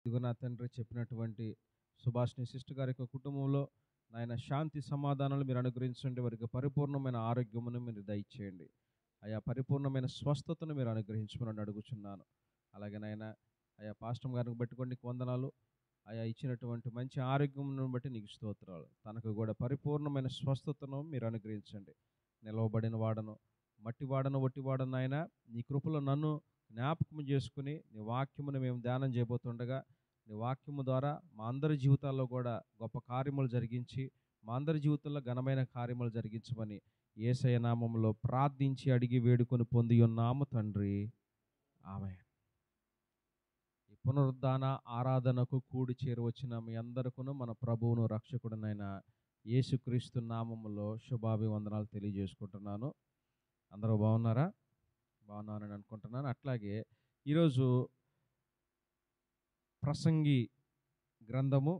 ఇదిగో నా తండ్రి చెప్పినటువంటి సుభాషిణి సిస్టర్ గారి యొక్క కుటుంబంలో నాయన శాంతి సమాధానాలు మీరు అనుగ్రహించండి. వారికి పరిపూర్ణమైన ఆరోగ్యమును మీరు దయచేయండి. అయా పరిపూర్ణమైన స్వస్థతను మీరు అనుగ్రహించమని అడుగుచున్నాను. అలాగే నాయన అయా పాస్టర్ గారిని బట్టి నీకు వందనాలు. అయా ఇచ్చినటువంటి మంచి ఆరోగ్యమును బట్టి నీకు స్తోత్రాలు. తనకు కూడా పరిపూర్ణమైన స్వస్థతను మీరు అనుగ్రహించండి. నిలవబడిన వాడను, మట్టివాడను, ఒట్టివాడను నాయన నీ కృపలో నన్ను జ్ఞాపకం చేసుకుని నీ వాక్యమును మేము ధ్యానం చేయబోతుండగా నీ వాక్యము ద్వారా మా అందరి జీవితాల్లో కూడా గొప్ప కార్యములు జరిగించి మా అందరి జీవితంలో ఘనమైన కార్యములు జరిగించమని యేసయ్య నామములో ప్రార్థించి అడిగి వేడుకొని పొంది ఉన్నాము తండ్రి. ఆమేన్. ఈ పునరుద్ధాన ఆరాధనకు కూడి చేరువచ్చిన మీ అందరికీ మన ప్రభువును రక్షకుడునైన యేసుక్రీస్తు నామములో శుభాభివందనాలు తెలియజేసుకుంటున్నాను. అందరూ బాగున్నారా? బాగున్నానని అనుకుంటున్నాను. అట్లాగే ఈరోజు ప్రసంగి గ్రంథము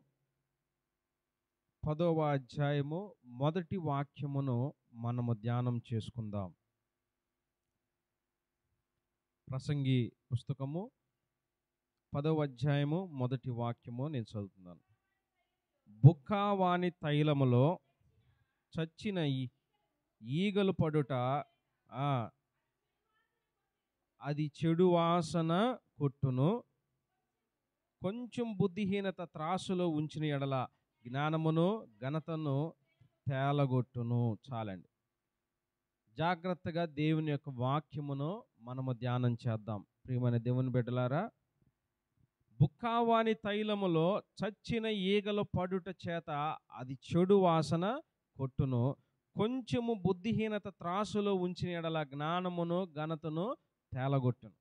10వ అధ్యాయము మొదటి వాక్యమును మనము ధ్యానం చేసుకుందాం. ప్రసంగి పుస్తకము 10వ అధ్యాయము మొదటి వాక్యము నేను చదువుతున్నాను. బుక్కావాని తైలములో చచ్చిన ఈగలు పడుట అది చెడు వాసన కొట్టును. కొంచెం బుద్ధిహీనత త్రాసులో ఉంచిన ఎడల జ్ఞానమును ఘనతను తేలగొట్టును. చాలండి. జాగ్రత్తగా దేవుని యొక్క వాక్యమును మనము ధ్యానం చేద్దాం. ప్రియమైన దేవుని బిడ్డలారా, బుక్కావాని తైలములో చచ్చిన ఈగలు పడుట చేత అది చెడు వాసన కొట్టును. కొంచెము బుద్ధిహీనత త్రాసులో ఉంచిన ఎడల జ్ఞానమును ఘనతను తేలగొట్టును.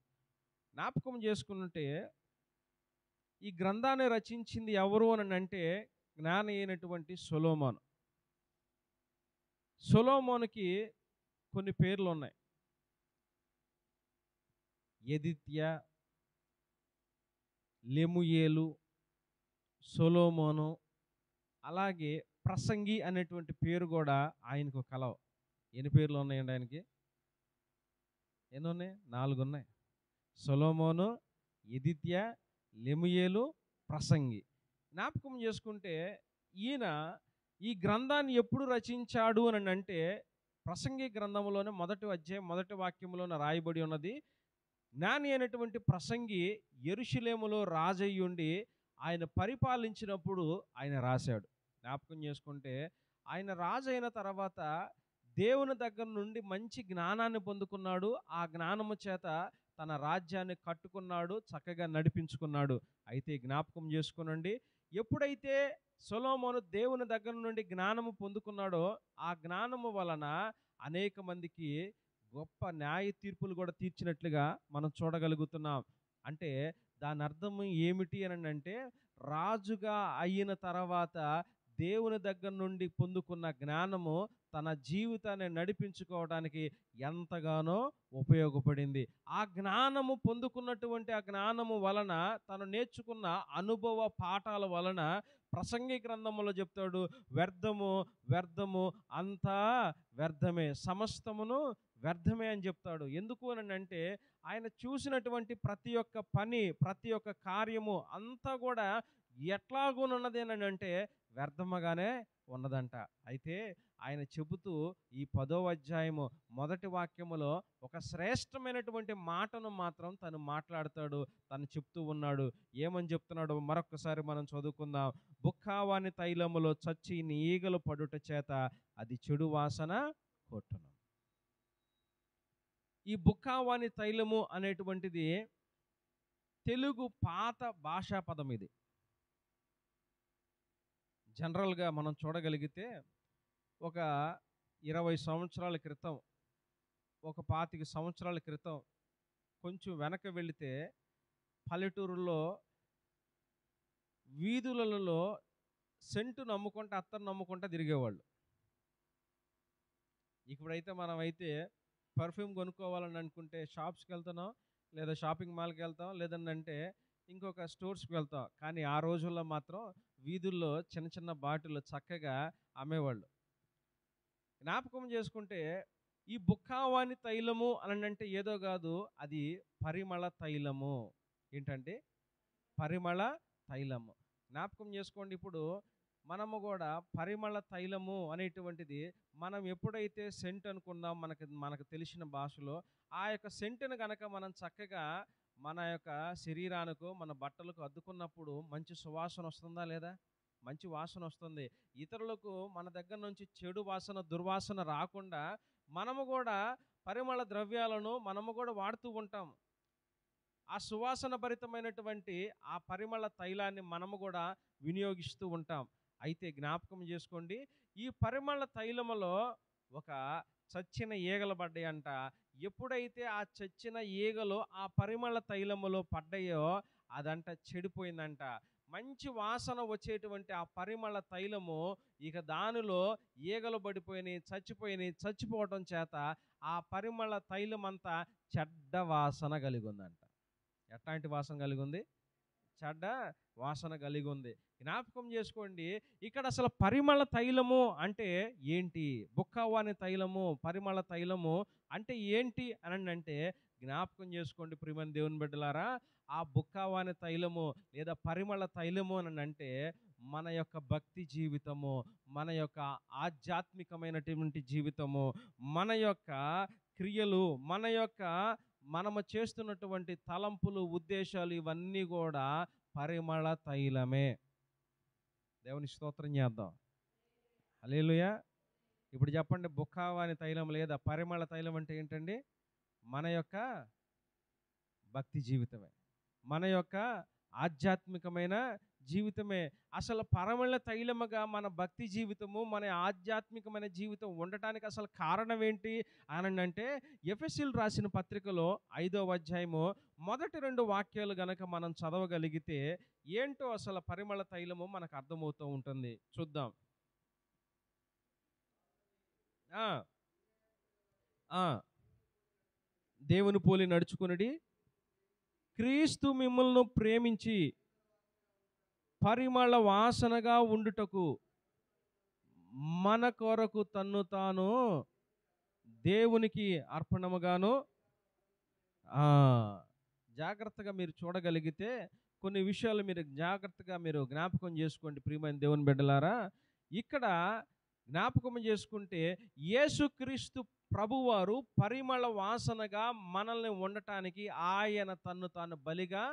జ్ఞాపకం చేసుకుంటే ఈ గ్రంథాన్ని రచించింది ఎవరు అని అంటే జ్ఞాని అయినటువంటి సొలొమోను. సొలొమోనుకి కొన్ని పేర్లు ఉన్నాయి. యెదిత్య, లెముయేలు, సొలొమోను, అలాగే ప్రసంగి అనేటువంటి పేరు కూడా ఆయనకు కలవు. ఎన్ని పేర్లు ఉన్నాయండి ఆయనకి? ఎన్ని ఉన్నాయి? 4 ఉన్నాయి. సొలొమోను, యెదిత్య, లెముయేలు, ప్రసంగి. జ్ఞాపకం చేసుకుంటే ఈయన ఈ గ్రంథాన్ని ఎప్పుడు రచించాడు అని అంటే ప్రసంగి గ్రంథంలోనే మొదటి అధ్యాయం మొదటి వాక్యంలోనే రాయబడి ఉన్నది. జ్ఞాని అయినటువంటి ప్రసంగి యెరూషలేములో రాజయ్యుండి ఆయన పరిపాలించినప్పుడు ఆయన రాశాడు. జ్ఞాపకం చేసుకుంటే ఆయన రాజు అయిన తర్వాత దేవుని దగ్గర నుండి మంచి జ్ఞానాన్ని పొందుకున్నాడు. ఆ జ్ఞానము చేత తన రాజ్యాన్ని కట్టుకున్నాడు, చక్కగా నడిపించుకున్నాడు. అయితే జ్ఞాపకం చేసుకునండి, ఎప్పుడైతే సొలొమోను దేవుని దగ్గర నుండి జ్ఞానము పొందుకున్నాడో ఆ జ్ఞానము వలన అనేక మందికి గొప్ప న్యాయ తీర్పులు కూడా తీర్చినట్లుగా మనం చూడగలుగుతున్నాం. అంటే దాని అర్థం ఏమిటి అని అంటే రాజుగా అయిన తర్వాత దేవుని దగ్గర నుండి పొందుకున్న జ్ఞానము తన జీవితాన్ని నడిపించుకోవడానికి ఎంతగానో ఉపయోగపడింది. ఆ జ్ఞానము పొందుకున్నటువంటి ఆ జ్ఞానము వలన తను నేర్చుకున్న అనుభవ పాఠాల వలన ప్రసంగి గ్రంథములో చెప్తాడు, వ్యర్థము వ్యర్థము అంతా వ్యర్థమే, సమస్తమును వ్యర్థమే అని చెప్తాడు. ఎందుకు అని అంటే ఆయన చూసినటువంటి ప్రతి ఒక్క పని, ప్రతి ఒక్క కార్యము అంతా కూడా ఎట్లాగూనున్నది అని అంటే వ్యర్థముగానే ఉన్నదంట. అయితే ఆయన చెబుతూ ఈ 10వ అధ్యాయము మొదటి వాక్యములో ఒక శ్రేష్టమైనటువంటి మాటను మాత్రం తను మాట్లాడతాడు, తను చెప్తూ ఉన్నాడు. ఏమని చెప్తున్నాడు మరొకసారి మనం చదువుకుందాం. బుక్కావాని తైలములో చచ్చి ఈగలు పడుట చేత అది చెడు వాసన కొట్టును. ఈ బుక్కావాని తైలము అనేటువంటిది తెలుగు పాత భాషా పదం. ఇది జనరల్గా మనం చూడగలిగితే ఒక 20 సంవత్సరాల క్రితం, ఒక 25 సంవత్సరాల క్రితం కొంచెం వెనక వెళితే పల్లెటూరులో వీధులలో సెంటు నమ్ముకుంటా అత్తరు నమ్ముకుంటా తిరిగేవాళ్ళు. ఇప్పుడైతే మనమైతే పర్ఫ్యూమ్ కొనుక్కోవాలని అనుకుంటే షాప్స్కి వెళ్తున్నాం, లేదా షాపింగ్ మాల్కి వెళ్తాం, లేదంటే ఇంకొక స్టోర్స్కి వెళ్తాం. కానీ ఆ రోజుల్లో మాత్రం వీధుల్లో చిన్న చిన్న బాటిల్లో చక్కగా అమ్మేవాళ్ళు. జ్ఞాపకం చేసుకుంటే ఈ బుక్కావాని తైలము అని అంటే ఏదో కాదు, అది పరిమళ తైలము. ఏంటంటే పరిమళ తైలము. జ్ఞాపకం చేసుకోండి, ఇప్పుడు మనము కూడా పరిమళ తైలము అనేటువంటిది మనం ఎప్పుడైతే సెంట్ అనుకుందాం, మనకు మనకు తెలిసిన భాషలో ఆ యొక్క సెంటును గనక మనం చక్కగా మన యొక్క శరీరానికి, మన బట్టలకు అద్దుకున్నప్పుడు మంచి సువాసన వస్తుందా లేదా? మంచి వాసన వస్తుంది. ఇతరులకు మన దగ్గర నుంచి చెడు వాసన, దుర్వాసన రాకుండా మనము కూడా పరిమళ ద్రవ్యాలను మనము కూడా వాడుతూ ఉంటాం. ఆ సువాసన భరితమైనటువంటి ఆ పరిమళ తైలాన్ని మనము కూడా వినియోగిస్తూ ఉంటాం. అయితే జ్ఞాపకం చేసుకోండి, ఈ పరిమళ తైలములో ఒక చచ్చిన ఈగలు పడ్డాయంట. ఎప్పుడైతే ఆ చచ్చిన ఈగలు ఆ పరిమళ తైలములో పడ్డాయో అదంట చెడిపోయిందంట. మంచి వాసన వచ్చేటువంటి ఆ పరిమళ తైలము ఇక దానిలో ఈగలు పడిపోయినాయి, చచ్చిపోయినాయి. చచ్చిపోవటం చేత ఆ పరిమళ తైలమంతా చెడ్డ వాసన కలిగి ఉందంట. ఎట్లాంటి వాసన కలిగి ఉంది? చెడ్డ వాసన కలిగి ఉంది. జ్ఞాపకం చేసుకోండి, ఇక్కడ అసలు పరిమళ తైలము అంటే ఏంటి? బుక్కవాని తైలము, పరిమళ తైలము అంటే ఏంటి అని అంటే, జ్ఞాపకం చేసుకోండి ప్రియమైన దేవుని బిడ్డలారా, ఆ బుక్కవాని తైలము లేదా పరిమళ తైలము అని అంటే మన యొక్క భక్తి జీవితము, మన యొక్క ఆధ్యాత్మికమైనటువంటి జీవితము, మన యొక్క క్రియలు, మన యొక్క మనము చేస్తున్నటువంటి తలంపులు, ఉద్దేశాలు ఇవన్నీ కూడా పరిమళ తైలమే. దేవుని స్తోత్రం చేద్దాం. హల్లెలూయా. ఇప్పుడు చెప్పండి, బుక్కవాని తైలం లేదా పరిమళ తైలం అంటే ఏంటండి? మన యొక్క భక్తి జీవితమే, మన యొక్క ఆధ్యాత్మికమైన జీవితమే. అసలు పరిమళ తైలముగా మన భక్తి జీవితము, మన ఆధ్యాత్మికమైన జీవితం ఉండటానికి అసలు కారణం ఏంటి అని అంటే, ఎఫెసీయులకు రాసిన పత్రికలో 5వ అధ్యాయము మొదటి 2 వాక్యాలు గనక మనం చదవగలిగితే ఏంటో అసలు పరిమళ తైలము మనకు అర్థమవుతూ ఉంటుంది. చూద్దాం. ఆ ఆ దేవుని పోలి నడుచుకునుడి, క్రీస్తు మిమ్మల్ని ప్రేమించి పరిమళ వాసనగా ఉండుటకు మన కొరకు తన్ను తాను దేవునికి అర్పణముగాను. ఆ జాగ్రత్తగా మీరు చూడగలిగితే కొన్ని విషయాలు మీరు జాగ్రత్తగా మీరు జ్ఞాపకం చేసుకోండి ప్రియమైన దేవుని బిడ్డలారా. ఇక్కడ జ్ఞాపకం చేసుకుంటే యేసుక్రీస్తు ప్రభువారు పరిమళ వాసనగా మనల్ని ఉండటానికి ఆయన తన్ను తాను బలిగా,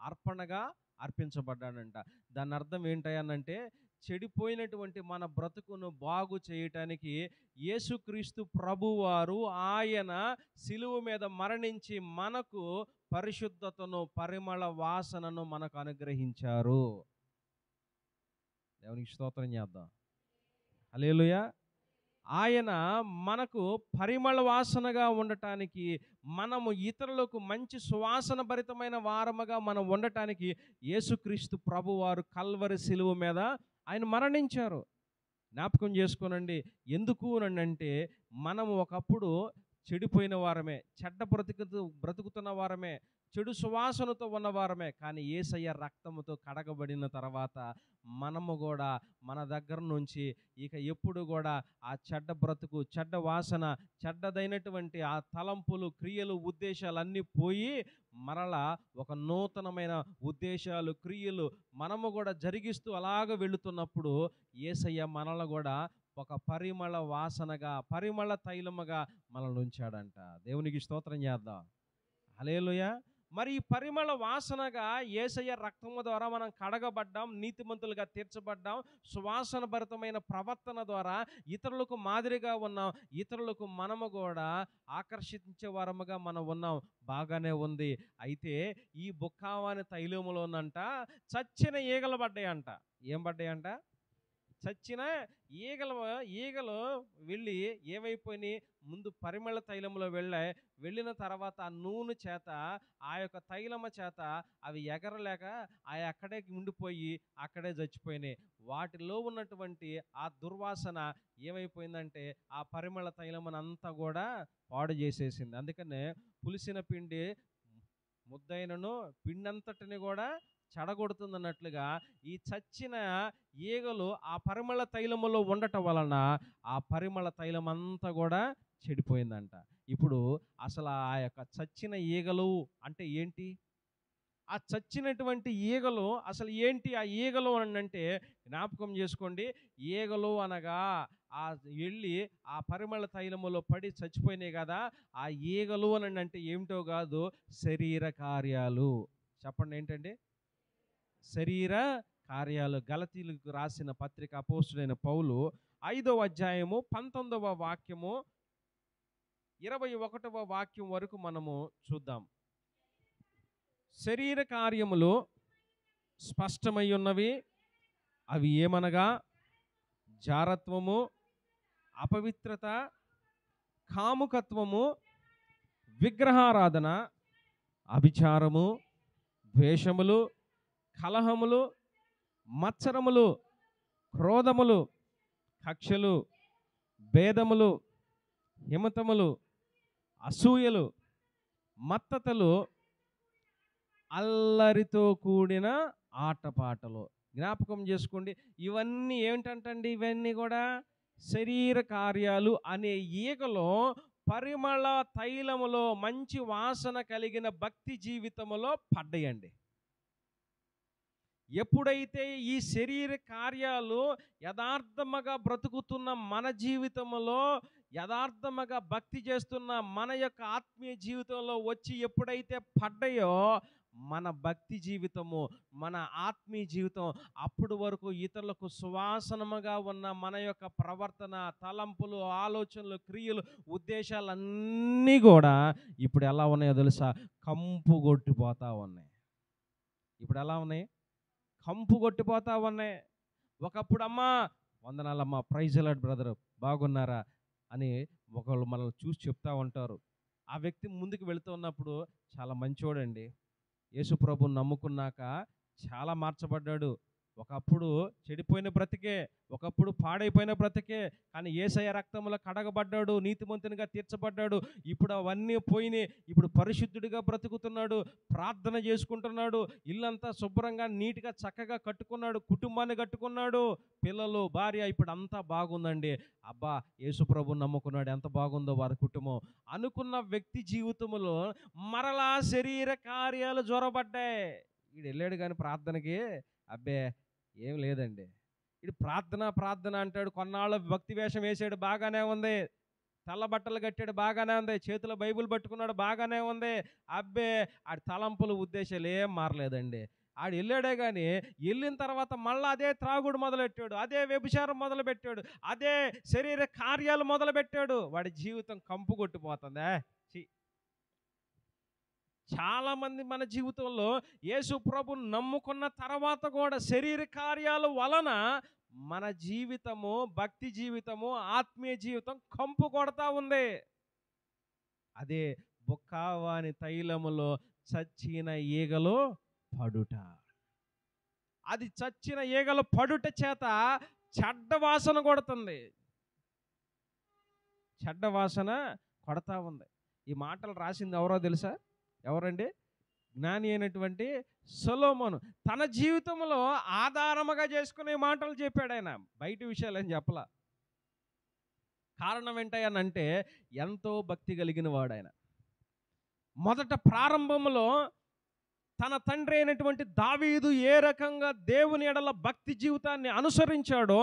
అర్పణగా అర్పించబడ్డాడంట. దాని అర్థం ఏంటనంటే, చెడిపోయినటువంటి మన బ్రతుకును బాగు చేయటానికి యేసుక్రీస్తు ప్రభువారు ఆయన శిలువ మీద మరణించి మనకు పరిశుద్ధతను, పరిమళ వాసనను మనకు అనుగ్రహించారు. దేవునికి స్తోత్రం చేద్దాం. హల్లెలూయా. ఆయన మనకు పరిమళ వాసనగా ఉండటానికి, మనము ఇతరులకు మంచి సువాసన భరితమైన వారముగా మనం ఉండటానికి యేసుక్రీస్తు ప్రభువారు కల్వరి శిలువ మీద ఆయన మరణించారు. జ్ఞాపకం చేసుకోనండి. ఎందుకు అంటే, మనము ఒకప్పుడు చెడిపోయిన వారమే, చెడ్డ బ్రతుకుతున్న వారమే, చెడు సువాసనతో ఉన్నవారమే. కానీ యేసయ్య రక్తముతో కడగబడిన తర్వాత మనము కూడా మన దగ్గర నుంచి ఇక ఎప్పుడు కూడా ఆ చెడ్డ బ్రతుకు, చెడ్డ వాసన, చెడ్డదైనటువంటి ఆ తలంపులు, క్రియలు, ఉద్దేశాలు అన్నీ పోయి మరలా ఒక నూతనమైన ఉద్దేశాలు, క్రియలు మనము కూడా జరిగిస్తూ అలాగ వెళుతున్నప్పుడు యేసయ్య మనల్ని కూడా ఒక పరిమళ వాసనగా, పరిమళ తైలముగా మనల్ని ఉంచాడంట. దేవునికి స్తోత్రం చేద్దాం. హల్లెలూయా. మరి ఈ పరిమళ వాసనగా యేసయ్య రక్తము ద్వారా మనం కడగబడ్డాం, నీతిమంతులుగా తీర్చబడ్డాం. సువాసన భరితమైన ప్రవర్తన ద్వారా ఇతరులకు మాదిరిగా ఉన్నాం. ఇతరులకు మనము కూడా ఆకర్షించే వారముగా మనం ఉన్నాం. బాగానే ఉంది. అయితే ఈ బుక్కవాని తైలములోనంట చచ్చిన ఈగలు పడ్డాయంట. ఏం పడ్డాయంట? చచ్చిన ఈగలు వెళ్ళి ఏమైపోయినాయి? ముందు పరిమళ తైలంలో వెళ్ళిన తర్వాత ఆ నూనె చేత, ఆ యొక్క తైలము చేత అవి ఎగరలేక అవి అక్కడే ఉండిపోయి అక్కడే చచ్చిపోయినాయి. వాటిలో ఉన్నటువంటి ఆ దుర్వాసన ఏమైపోయిందంటే ఆ పరిమళ తైలమునంతా కూడా పాడు చేసేసింది. అందుకనే పులిసిన పిండి ముద్దైనను పిండంతటిని కూడా చెడగొడుతుందన్నట్లుగా ఈ చచ్చిన ఈగలు ఆ పరిమళ తైలములో ఉండటం వలన ఆ పరిమళ తైలం అంతా కూడా చెడిపోయిందంట. ఇప్పుడు అసలు ఆ యొక్క చచ్చిన ఈగలు అంటే ఏంటి? ఆ చచ్చినటువంటి ఈగలు అసలు ఏంటి? ఆ ఈగలు అనంటే జ్ఞాపకం చేసుకోండి. ఈగలు అనగా ఆ వెళ్ళి ఆ పరిమళ తైలములో పడి చచ్చిపోయినాయి కదా! ఆ ఈగలు అనంటే ఏమిటో కాదు, శరీర కార్యాలు. చెప్పండి ఏంటండి? శరీర కార్యాలు. గలతీయులకు రాసిన పత్రిక అపోస్తుడైన పౌలు 5వ అధ్యాయము 19వ వాక్యము 21వ వాక్యం వరకు మనము చూద్దాం. శరీర కార్యములు స్పష్టమై ఉన్నవి. అవి ఏమనగా జారత్వము, అపవిత్రత, కాముకత్వము, విగ్రహారాధన, అభిచారము, ద్వేషములు, కలహములు, మత్సరములు, క్రోధములు, కక్షలు, భేదములు, హిమతములు, అసూయలు, మత్తతలు, అల్లరితో కూడిన ఆటపాటలు. జ్ఞాపకం చేసుకోండి. ఇవన్నీ ఏంటంటండి? ఇవన్నీ కూడా శరీర కార్యాలు అనే ఈగలో పరిమళ తైలములో మంచి వాసన కలిగిన భక్తి జీవితములో పడ్డాయండి. ఎప్పుడైతే ఈ శరీర కార్యాలు యథార్థముగా బ్రతుకుతున్న మన జీవితంలో, యథార్థముగా భక్తి చేస్తున్న మన యొక్క ఆత్మీయ జీవితంలో వచ్చి ఎప్పుడైతే పడ్డాయో, మన భక్తి జీవితము, మన ఆత్మీయ జీవితం అప్పుడు వరకు ఇతరులకు సువాసనముగా ఉన్న మన యొక్క ప్రవర్తన, తలంపులు, ఆలోచనలు, క్రియలు, ఉద్దేశాలన్నీ కూడా ఇప్పుడు ఎలా ఉన్నాయో తెలుసా? కంపు కొట్టిపోతా ఉన్నాయి. ఇప్పుడు ఎలా ఉన్నాయి? కంపు కొట్టిపోతా ఉన్నాయి. ఒకప్పుడు అమ్మా వందనాలమ్మా, ప్రైజ్ లార్డ్ బ్రదర్, బాగున్నారా అని ఒకళ్ళు మనల్ని చూసి చెప్తా ఉంటారు. ఆ వ్యక్తి ముందుకు వెళుతూ ఉన్నప్పుడు చాలా మంచోడండి, యేసు ప్రభువుని నమ్ముకున్నాక చాలా మార్చబడ్డాడు. ఒకప్పుడు చెడిపోయిన బ్రతికే, ఒకప్పుడు పాడైపోయిన బ్రతికే, కానీ యేసయ్య రక్తములో కడగబడ్డాడు, నీతిమంతునిగా తీర్చబడ్డాడు. ఇప్పుడు అవన్నీ పోయినాయి. ఇప్పుడు పరిశుద్ధుడిగా బ్రతుకుతున్నాడు, ప్రార్థన చేసుకుంటున్నాడు, ఇల్లంతా శుభ్రంగా నీట్గా చక్కగా కట్టుకున్నాడు, కుటుంబాన్ని కట్టుకున్నాడు, పిల్లలు, భార్య, ఇప్పుడు అంతా బాగుందండి. అబ్బా, యేసు ప్రభువుని నమ్ముకున్నాడు, ఎంత బాగుందో వారి కుటుంబం అనుకున్న వ్యక్తి జీవితంలో మరలా శరీర కార్యాలు జ్వరబడ్డాయి. వీడు వెళ్ళాడు కానీ ప్రార్థనకి, అబ్బే ఏం లేదండి. ఇది ప్రార్థన ప్రార్థన అంటాడు, కొన్నాళ్ళు భక్తి వేషం వేసాడు, బాగానే ఉంది, తెల్ల బట్టలు కట్టాడు, బాగానే ఉంది, చేతిలో బైబిల్ పట్టుకున్నాడు, బాగానే ఉంది. అబ్బే ఆడి తలంపులు, ఉద్దేశాలు ఏం మారలేదండి. ఆడు వెళ్ళాడే కానీ వెళ్ళిన తర్వాత మళ్ళీ అదే త్రాగుడు మొదలెట్టాడు, అదే వ్యభిచారం మొదలుపెట్టాడు, అదే శరీర కార్యాలు మొదలుపెట్టాడు. వాడి జీవితం కంపు కొట్టిపోతుందా? చాలామంది మన జీవితంలో యేసు ప్రభువుని నమ్ముకున్న తర్వాత కూడా శరీర కార్యాల వలన మన జీవితము, భక్తి జీవితము, ఆత్మీయ జీవితం కంపు కొడతా ఉంది. అదే బొక్కావాని తైలములో చచ్చిన ఈగలో పడుట. అది చచ్చిన ఈగలు పడుట చేత చెడ్డ వాసన కొడుతుంది, చెడ్డ వాసన కొడతా ఉంది. ఈ మాటలు రాసింది ఎవరో తెలుసా? ఎవరండి? జ్ఞాని అయినటువంటి సొలొమోను. తన జీవితంలో ఆధారముగా చేసుకునే మాటలు చెప్పాడు ఆయన, బయట విషయాలు అని చెప్పలా. కారణం ఏంటంటే ఎంతో భక్తి కలిగిన వాడు ఆయన. మొదట ప్రారంభంలో తన తండ్రి అయినటువంటి దావీదు ఏ రకంగా దేవుని ఎడల భక్తి జీవితాన్ని అనుసరించాడో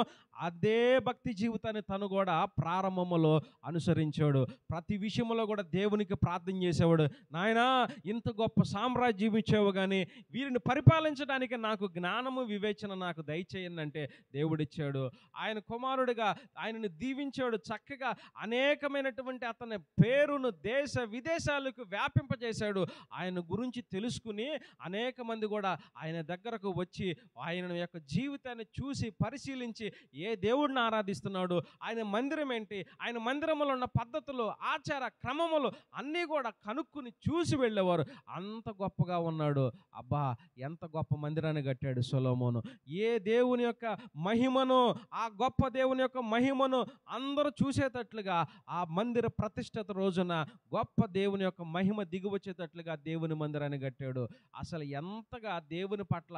అదే భక్తి జీవితాన్ని తను కూడా ప్రారంభంలో అనుసరించాడు. ప్రతి విషయంలో కూడా దేవునికి ప్రార్థన చేసేవాడు. నాయనా, ఇంత గొప్ప సామ్రాజ్యం ఇచ్చావు, కానీ వీరిని పరిపాలించడానికి నాకు జ్ఞానము, వివేచన నాకు దయచేయండి అంటే దేవుడిచ్చాడు. ఆయన కుమారుడిగా ఆయనను దీవించాడు. చక్కగా అనేకమైనటువంటి అతని పేరును దేశ విదేశాలకు వ్యాపింపజేశాడు. ఆయన గురించి తెలుసుకుని అనేక మంది కూడా ఆయన దగ్గరకు వచ్చి ఆయన యొక్క జీవితాన్ని చూసి పరిశీలించి ఏ దేవుడిని ఆరాధిస్తున్నాడు, ఆయన మందిరం ఏంటి, ఆయన మందిరంలో ఉన్న పద్ధతులు, ఆచార క్రమములు అన్నీ కూడా కనుక్కుని చూసి వెళ్ళేవారు. అంత గొప్పగా ఉన్నాడు. అబ్బా, ఎంత గొప్ప మందిరాన్ని కట్టాడు సొలొమోను. ఏ దేవుని యొక్క మహిమను, ఆ గొప్ప దేవుని యొక్క మహిమను అందరూ చూసేటట్లుగా ఆ మందిర ప్రతిష్ఠత రోజున గొప్ప దేవుని యొక్క మహిమ దిగువచ్చేటట్లుగా దేవుని మందిరాన్ని కట్టాడు. అసలు ఎంతగా దేవుని పట్ల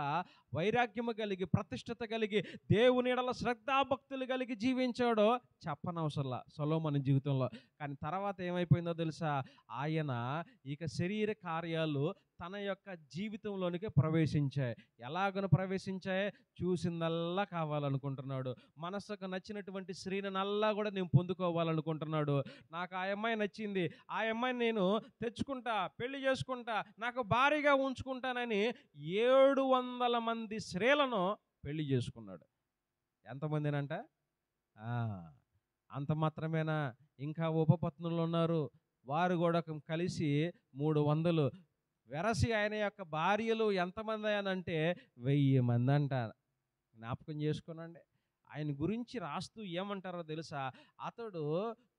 వైరాగ్యము కలిగి, ప్రతిష్ఠత కలిగి, దేవుని ఎడల శ్రద్ధాభక్తులు కలిగి జీవించాడో చెప్పనవసరంలా సొలొమోను జీవితంలో. కానీ తర్వాత ఏమైపోయిందో తెలుసా? ఆయన ఇక శరీర కార్యాలు తన యొక్క జీవితంలోనికి ప్రవేశించాయి. ఎలాగను ప్రవేశించాయి? చూసిందల్లా కావాలనుకుంటున్నాడు. మనసుకు నచ్చినటువంటి స్త్రీని నల్లా కూడా నేను పొందుకోవాలనుకుంటున్నాడు. నాకు ఆ అమ్మాయి నచ్చింది, ఆ అమ్మాయిని నేను తెచ్చుకుంటా, పెళ్లి చేసుకుంటా, నాకు భారీగా ఉంచుకుంటానని 700 మంది స్త్రీలను పెళ్లి చేసుకున్నాడు. ఎంతమందినంట? ఆ, అంత మాత్రమేనా? ఇంకా ఉపపత్నులు ఉన్నారు. వారు కూడా కలిసి 300. వెరసి ఆయన యొక్క భార్యలు ఎంతమంది అనంటే 1000 మంది అంట. జ్ఞాపకం చేసుకోనండి. ఆయన గురించి రాస్తూ ఏమంటారో తెలుసా? అతడు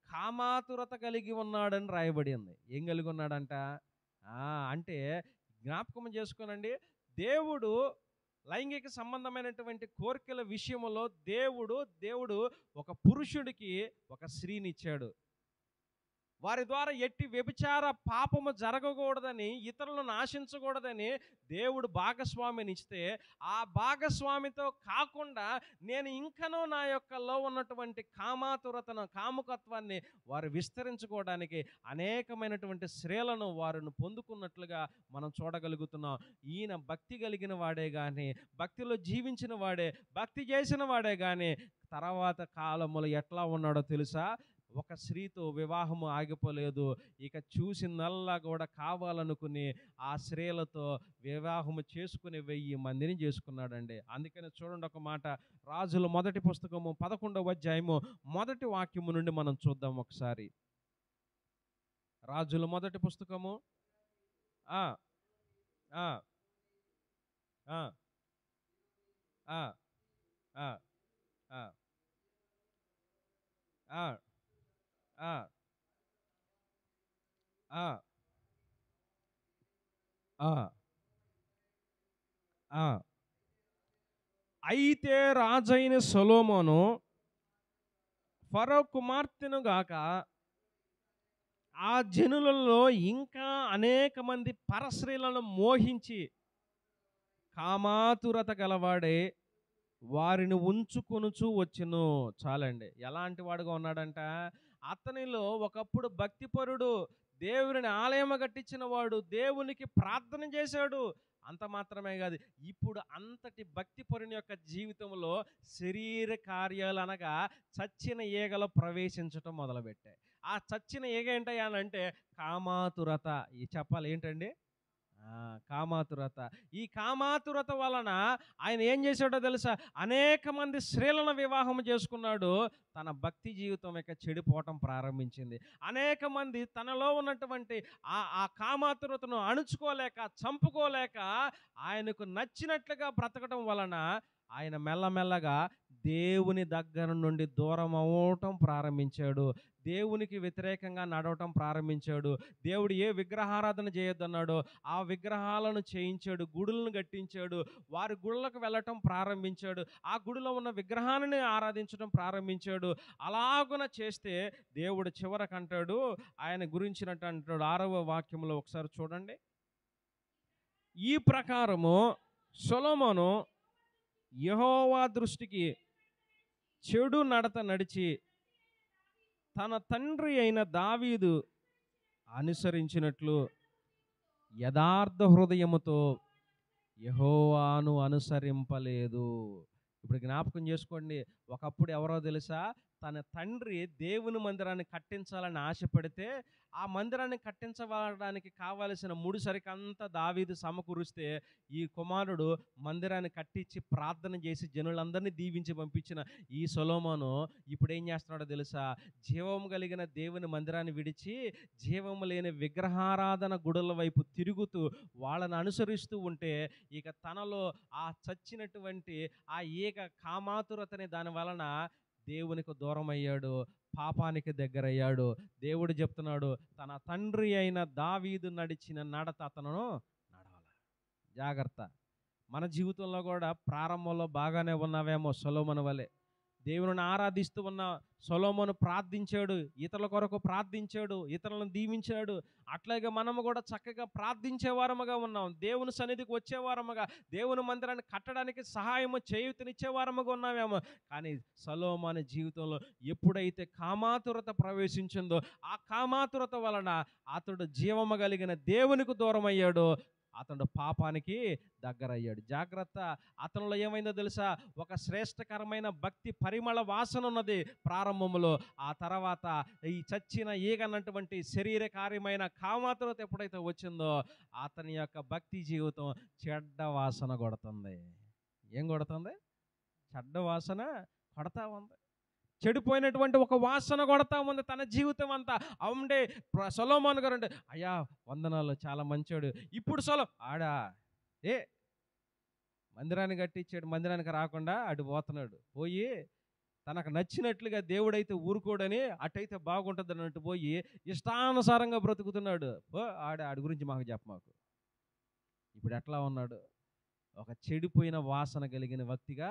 కామాతురత కలిగి ఉన్నాడని రాయబడి ఉంది. ఏం కలిగి ఉన్నాడంట? అంటే జ్ఞాపకం చేసుకోనండి. దేవుడు లైంగిక సంబంధమైనటువంటి కోరికల విషయంలో దేవుడు ఒక పురుషుడికి ఒక స్త్రీనిచ్చాడు. వారి ద్వారా ఎట్టి వ్యభిచార పాపము జరగకూడదని, ఇతరులను ఆశించకూడదని దేవుడు భాగస్వామిని ఇస్తే, ఆ భాగస్వామితో కాకుండా నేను ఇంకనూ నా యొక్కలో ఉన్నటువంటి కామాతురతను, కాముకత్వాన్ని వారు విస్తరించుకోవడానికి అనేకమైనటువంటి స్త్రీలను వారిని పొందుకున్నట్లుగా మనం చూడగలుగుతున్నాం. ఈయన భక్తి కలిగిన వాడే కానీ, భక్తిలో జీవించిన వాడే, భక్తి చేసిన వాడే కానీ తర్వాత కాలములో ఎట్లా ఉన్నాడో తెలుసా? ఒక స్త్రీతో వివాహము ఆగిపోలేదు. ఇక చూసిందల్లా కూడా కావాలనుకుని ఆ స్త్రీలతో వివాహము చేసుకుని 1000 మందిని చేసుకున్నాడండి. అందుకని చూడండి ఒక మాట, రాజుల మొదటి పుస్తకము 11వ అధ్యాయము మొదటి వాక్యము నుండి మనం చూద్దాం ఒకసారి. రాజుల మొదటి పుస్తకము ఆ ఆ ఆ ఆ ఆ ఆ ఆ ఆ ఆ ఆ అయితే రాజైన సొలొమోను ఫరో కుమార్తెను గాక ఆ జనులలో ఇంకా అనేక మంది పరస్త్రీలను మోహించి కామాతురత గలవాడే వారిని ఉంచుకొనుచు వచ్చును. చాలండి. ఎలాంటి వాడుగా ఉన్నాడంట? అతనిలో ఒకప్పుడు భక్తిపరుడు, దేవుని ఆలయం కట్టించిన వాడు, దేవునికి ప్రార్థన చేశాడు. అంత మాత్రమే కాదు, ఇప్పుడు అంతటి భక్తిపరుని యొక్క జీవితంలో శరీర కార్యాలు అనగా చచ్చిన ఈగలు ప్రవేశించటం మొదలుపెట్టాయి. ఆ చచ్చిన ఈగ ఏంటంటే కామాతురత. ఈ చెప్పాలి ఏంటండి? కామాతురత. ఈ కామాతురత వలన ఆయన ఏం చేశాడో తెలుసా? అనేక మంది స్త్రీలను వివాహం చేసుకున్నాడు. తన భక్తి జీవితం ఇక చెడిపోవటం ప్రారంభించింది. అనేక మంది తనలో ఉన్నటువంటి ఆ కామాతురతను అణుచుకోలేక, చంపుకోలేక ఆయనకు నచ్చినట్లుగా బ్రతకడం వలన ఆయన మెల్లమెల్లగా దేవుని దగ్గర నుండి దూరం అవ్వటం ప్రారంభించాడు. దేవునికి వ్యతిరేకంగా నడవటం ప్రారంభించాడు. దేవుడు ఏ విగ్రహారాధన చేయొద్దన్నాడో ఆ విగ్రహాలను చేయించాడు, గుడులను కట్టించాడు. వారి గుళ్ళకు వెళ్ళటం ప్రారంభించాడు. ఆ గుడిలో ఉన్న విగ్రహాన్ని ఆరాధించడం ప్రారంభించాడు. అలాగున చేస్తే దేవుడు చివరకంటాడు, ఆయన గురించినట్టు అంటాడు 6వ వాక్యంలో ఒకసారి చూడండి. ఈ ప్రకారము సొలొమోను యెహోవా దృష్టికి చెడు నడత నడిచి తన తండ్రి అయిన దావీదు అనుసరించినట్లు యథార్థ హృదయముతో యెహోవాను అనుసరింపలేదు. ఇప్పుడు జ్ఞాపకం చేసుకోండి, ఒకప్పుడు ఎవరో తెలుసా? తన తండ్రి దేవుని మందిరాన్ని కట్టించాలని ఆశపడితే ఆ మందిరాన్ని కట్టించడానికి కావలసిన ముడిసరికంతా దావీదు సమకూరుస్తే ఈ కుమారుడు మందిరాన్ని కట్టించి ప్రార్థన చేసి జనులందరినీ దీవించి పంపించిన ఈ సొలొమోను ఇప్పుడు ఏం చేస్తున్నాడో తెలుసా? జీవము కలిగిన దేవుని మందిరాన్ని విడిచి జీవము లేని విగ్రహారాధన గుడుల వైపు తిరుగుతూ వాళ్ళని అనుసరిస్తూ ఉంటే ఇక తనలో ఆ చచ్చినటువంటి ఆ ఏక కామాతురతని దాని వలన దేవునికి దూరం అయ్యాడు, పాపానికి దగ్గరయ్యాడు. దేవుడు చెప్తున్నాడు, తన తండ్రి అయిన దావీదు నడిచిన నడత అతను నడవాలి. జాగ్రత్త. మన జీవితంలో కూడా ప్రారంభంలో బాగానే ఉన్నావేమో సొలొమోను వలె. దేవుని ఆరాధిస్తూ ఉన్న సొలొమోను ప్రార్థించాడు, ఇతరుల కొరకు ప్రార్థించాడు, ఇతరులను దీవించాడు. అట్లాగే మనము కూడా చక్కగా ప్రార్థించేవారముగా ఉన్నాం, దేవుని సన్నిధికి వచ్చేవారముగా, దేవుని మందిరాన్ని కట్టడానికి సహాయము చేయూతనిచ్చేవారముగా ఉన్నామేమో. కానీ సొలొమోను జీవితంలో ఎప్పుడైతే కామాతురత ప్రవేశించిందో ఆ కామాతురత వలన అతడు జీవము కలిగిన దేవునికి దూరం అయ్యాడో అతడు పాపానికి దగ్గరయ్యాడు. జాగ్రత్త. అతనిలో ఏమైందో తెలుసా? ఒక శ్రేష్టకరమైన భక్తి పరిమళ వాసన ఉన్నది ప్రారంభంలో. ఆ తర్వాత ఈ చచ్చిన ఈగనటువంటి శరీర కార్యమైన కామాతురత ఎప్పుడైతే వచ్చిందో అతని యొక్క భక్తి జీవితం చెడ్డ వాసన కొడుతుంది. ఏం కొడుతుంది? చెడ్డ వాసన కొడతా ఉంది. చెడిపోయినటువంటి ఒక వాసన కొడతా ఉంది తన జీవితం అంతా. అవుండే సొలొమోను గారు అంటే, అయ్యా వందనాలు, చాలా మంచోడు. ఇప్పుడు ఆడా మందిరాన్ని కట్టించాడు, మందిరానికి రాకుండా అటు పోతున్నాడు. పోయి తనకు నచ్చినట్లుగా దేవుడైతే ఊరుకోడని అటైతే బాగుంటుంది అన్నట్టు పోయి ఇష్టానుసారంగా బ్రతుకుతున్నాడు. ఆడి గురించి మాకు మాకు ఇప్పుడు ఎట్లా ఉన్నాడు? ఒక చెడిపోయిన వాసన కలిగిన వ్యక్తిగా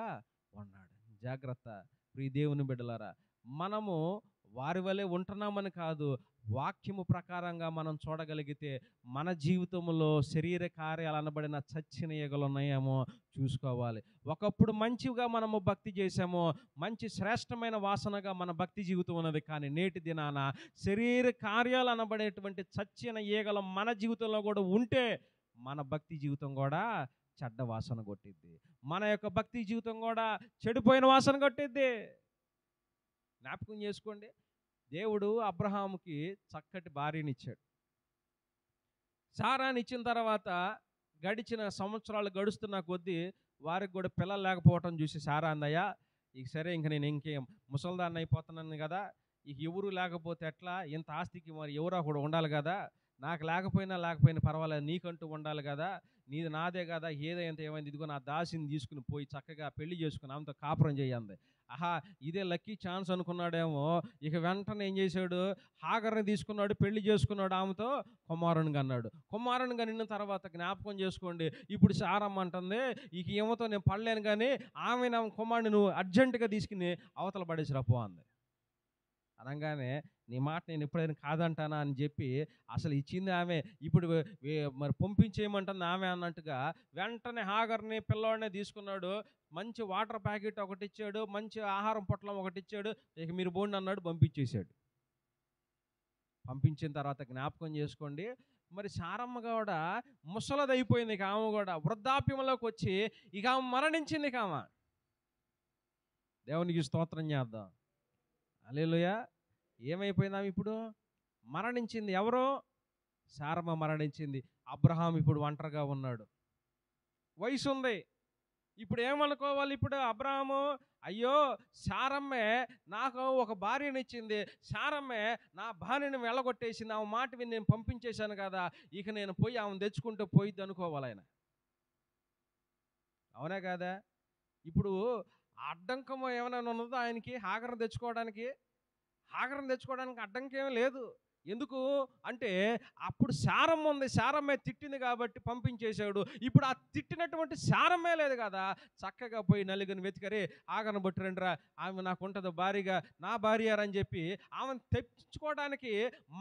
ఉన్నాడు. జాగ్రత్త ప్రియ దేవుని బిడ్డలారా, మనము వారి వలె ఉంటున్నామని కాదు, వాక్యము ప్రకారంగా మనం చూడగలిగితే మన జీవితంలో శరీర కార్యాలు అనబడిన చచ్చిన ఈగలు ఉన్నాయేమో చూసుకోవాలి. ఒకప్పుడు మంచిగా మనము భక్తి చేసాము, మంచి శ్రేష్టమైన వాసనగా మన భక్తి జీవితం ఉన్నది. కానీ నేటి దినాన శరీర కార్యాలు అనబడేటువంటి చచ్చిన ఈగలు మన జీవితంలో కూడా ఉంటే మన భక్తి జీవితం కూడా చెడ్డ వాసన కొట్టిద్ది. మన యొక్క భక్తి జీవితం కూడా చెడిపోయిన వాసన కొట్టిద్ది. జ్ఞాపకం చేసుకోండి, దేవుడు అబ్రహాముకి చక్కటి భార్యనిచ్చాడు. సారాని ఇచ్చిన తర్వాత గడిచిన సంవత్సరాలు గడుస్తున్న కొద్దీ వారికి కూడా పిల్లలు లేకపోవటం చూసి సారా అందయ్య, ఇక సరే ఇంక నేను ఇంకేం ముసల్దాన్ని అయిపోతున్నాను కదా, ఇక ఎవరు లేకపోతే ఎట్లా, ఇంత ఆస్తికి మరి ఎవరో కూడా ఉండాలి కదా, నాకు లేకపోయినా పర్వాలేదు, నీకంటూ ఉండాలి కదా, నీది నాదే కదా, ఏదైతే ఏమైంది, ఇదిగో నా దాసిని తీసుకుని పోయి చక్కగా పెళ్లి చేసుకుని ఆమెతో కాపురం చేయండి. ఆహా, ఇదే లక్కీ ఛాన్స్ అనుకున్నాడేమో. ఇక వెంటనే ఏం చేశాడు? హాగర్ని తీసుకున్నాడు, పెళ్లి చేసుకున్నాడు, ఆమెతో కుమారునిగా అన్నాడు. కుమారునిగా నిన్న తర్వాత జ్ఞాపకం చేసుకోండి, ఇప్పుడు సారమ్మ అంటుంది, ఇక ఏమతో నేను పడలేను కానీ ఆమె నా కుమారుని నువ్వు అర్జెంటుగా తీసుకుని అవతల పడేసిరా పో అంది. అనగానే నీ మాట నేను ఎప్పుడైనా కాదంటానా అని చెప్పి అసలు ఇచ్చింది ఆమె, ఇప్పుడు మరి పంపించేయమంటుంది ఆమె అన్నట్టుగా వెంటనే హాగర్ని పిల్లవాడినే తీసుకున్నాడు. మంచి వాటర్ ప్యాకెట్ ఒకటి ఇచ్చాడు, మంచి ఆహారం పొట్లం ఒకటి ఇచ్చాడు. ఇక మీరు బోండి అన్నాడు, పంపించేశాడు. పంపించిన తర్వాత జ్ఞాపకం చేసుకోండి, మరి సారమ్మ కూడా ముసలది అయిపోయింది. ఇక ఆమె కూడా వృద్ధాప్యంలోకి వచ్చి ఇక ఆమె మరణించింది. ఇక ఆమె దేవునికి స్తోత్రం చేద్దాం. హల్లెలూయా. ఏమైపోయిందాం? ఇప్పుడు మరణించింది. ఎవరో? సారమ్మ మరణించింది. అబ్రహాం ఇప్పుడు ఒంటరిగా ఉన్నాడు, వయసు ఉంది. ఇప్పుడు ఏమనుకోవాలి? ఇప్పుడు అబ్రహాము, అయ్యో సారమ్మే నాకు ఒక భార్యనిచ్చింది, సారమ్మే నా భార్యని వెళ్ళగొట్టేసింది, ఆమె మాట విని నేను పంపించేశాను కదా, ఇక నేను పోయి ఆమెను తెచ్చుకుంటూ పోయిద్ది అనుకోవాలి ఆయన. అవునా కాదా? ఇప్పుడు అడ్డంకం ఏమైనా ఉన్నదో ఆయనకి హాగర్ని తెచ్చుకోవడానికి? హాగర్ని తెచ్చుకోవడానికి అడ్డంకేమీ లేదు. ఎందుకు అంటే అప్పుడు సారమ్మ ఉంది, సారమ్మే తిట్టింది కాబట్టి పంపించేశాడు. ఇప్పుడు ఆ తిట్టినటువంటి సారమ్మే లేదు కదా, చక్కగా పోయి నలుగురిని వెతికరే ఆగను బొట్టురండిరా, ఆమె నాకు ఉంటుంది భారీగా, నా భార్య అని చెప్పి ఆమెను తెచ్చుకోవడానికి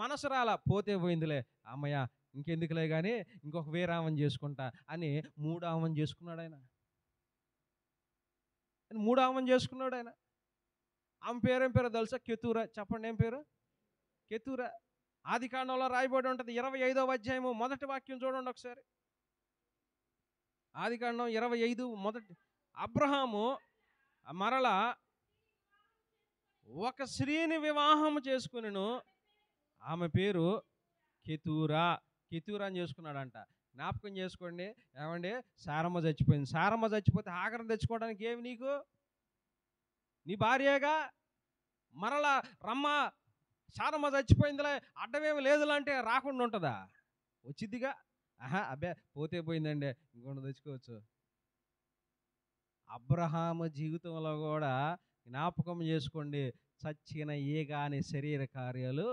మనసు రాలా. పోతే పోయిందిలే అమ్మయ్య, ఇంకెందుకులే కానీ ఇంకొక వేరే ఆమెను చేసుకుంటా అని మూడో ఆమెను చేసుకున్నాడు ఆయన. మూడో ఆమెను చేసుకున్నాడు ఆయన. ఆమె పేరేం పేరో తెలుసా? కెతూరా. చెప్పండి, ఏం పేరు? కెతూరా. ఆదికాండంలో రాయబడి ఉంటుంది, 25వ అధ్యాయము మొదటి వాక్యం చూడండి ఒకసారి. ఆదికాండం 25 మొదటి. అబ్రహాము మరలా ఒక స్త్రీని వివాహం చేసుకునిను, ఆమె పేరు కెతూరా. కెతూరా అని చేసుకున్నాడంట. జ్ఞాపకం చేసుకోండి, ఏమండి, సారమ్మ చచ్చిపోయింది. సారమ్మ చచ్చిపోతే హాగర్ని తెచ్చుకోవడానికి ఏమి నీకు? నీ భార్యగా. మరలా రమ్మ, సారమ్మ చచ్చిపోయిందిలే, అడ్డమేమి లేదులా అంటే రాకుండా ఉంటుందా? వచ్చిద్దిగా. అబ్బే పోతే పోయిందండి, ఇంకొండ తెచ్చుకోవచ్చు. అబ్రహాము జీవితంలో కూడా జ్ఞాపకం చేసుకోండి, చచ్చిన ఈగాని శరీర కార్యాలు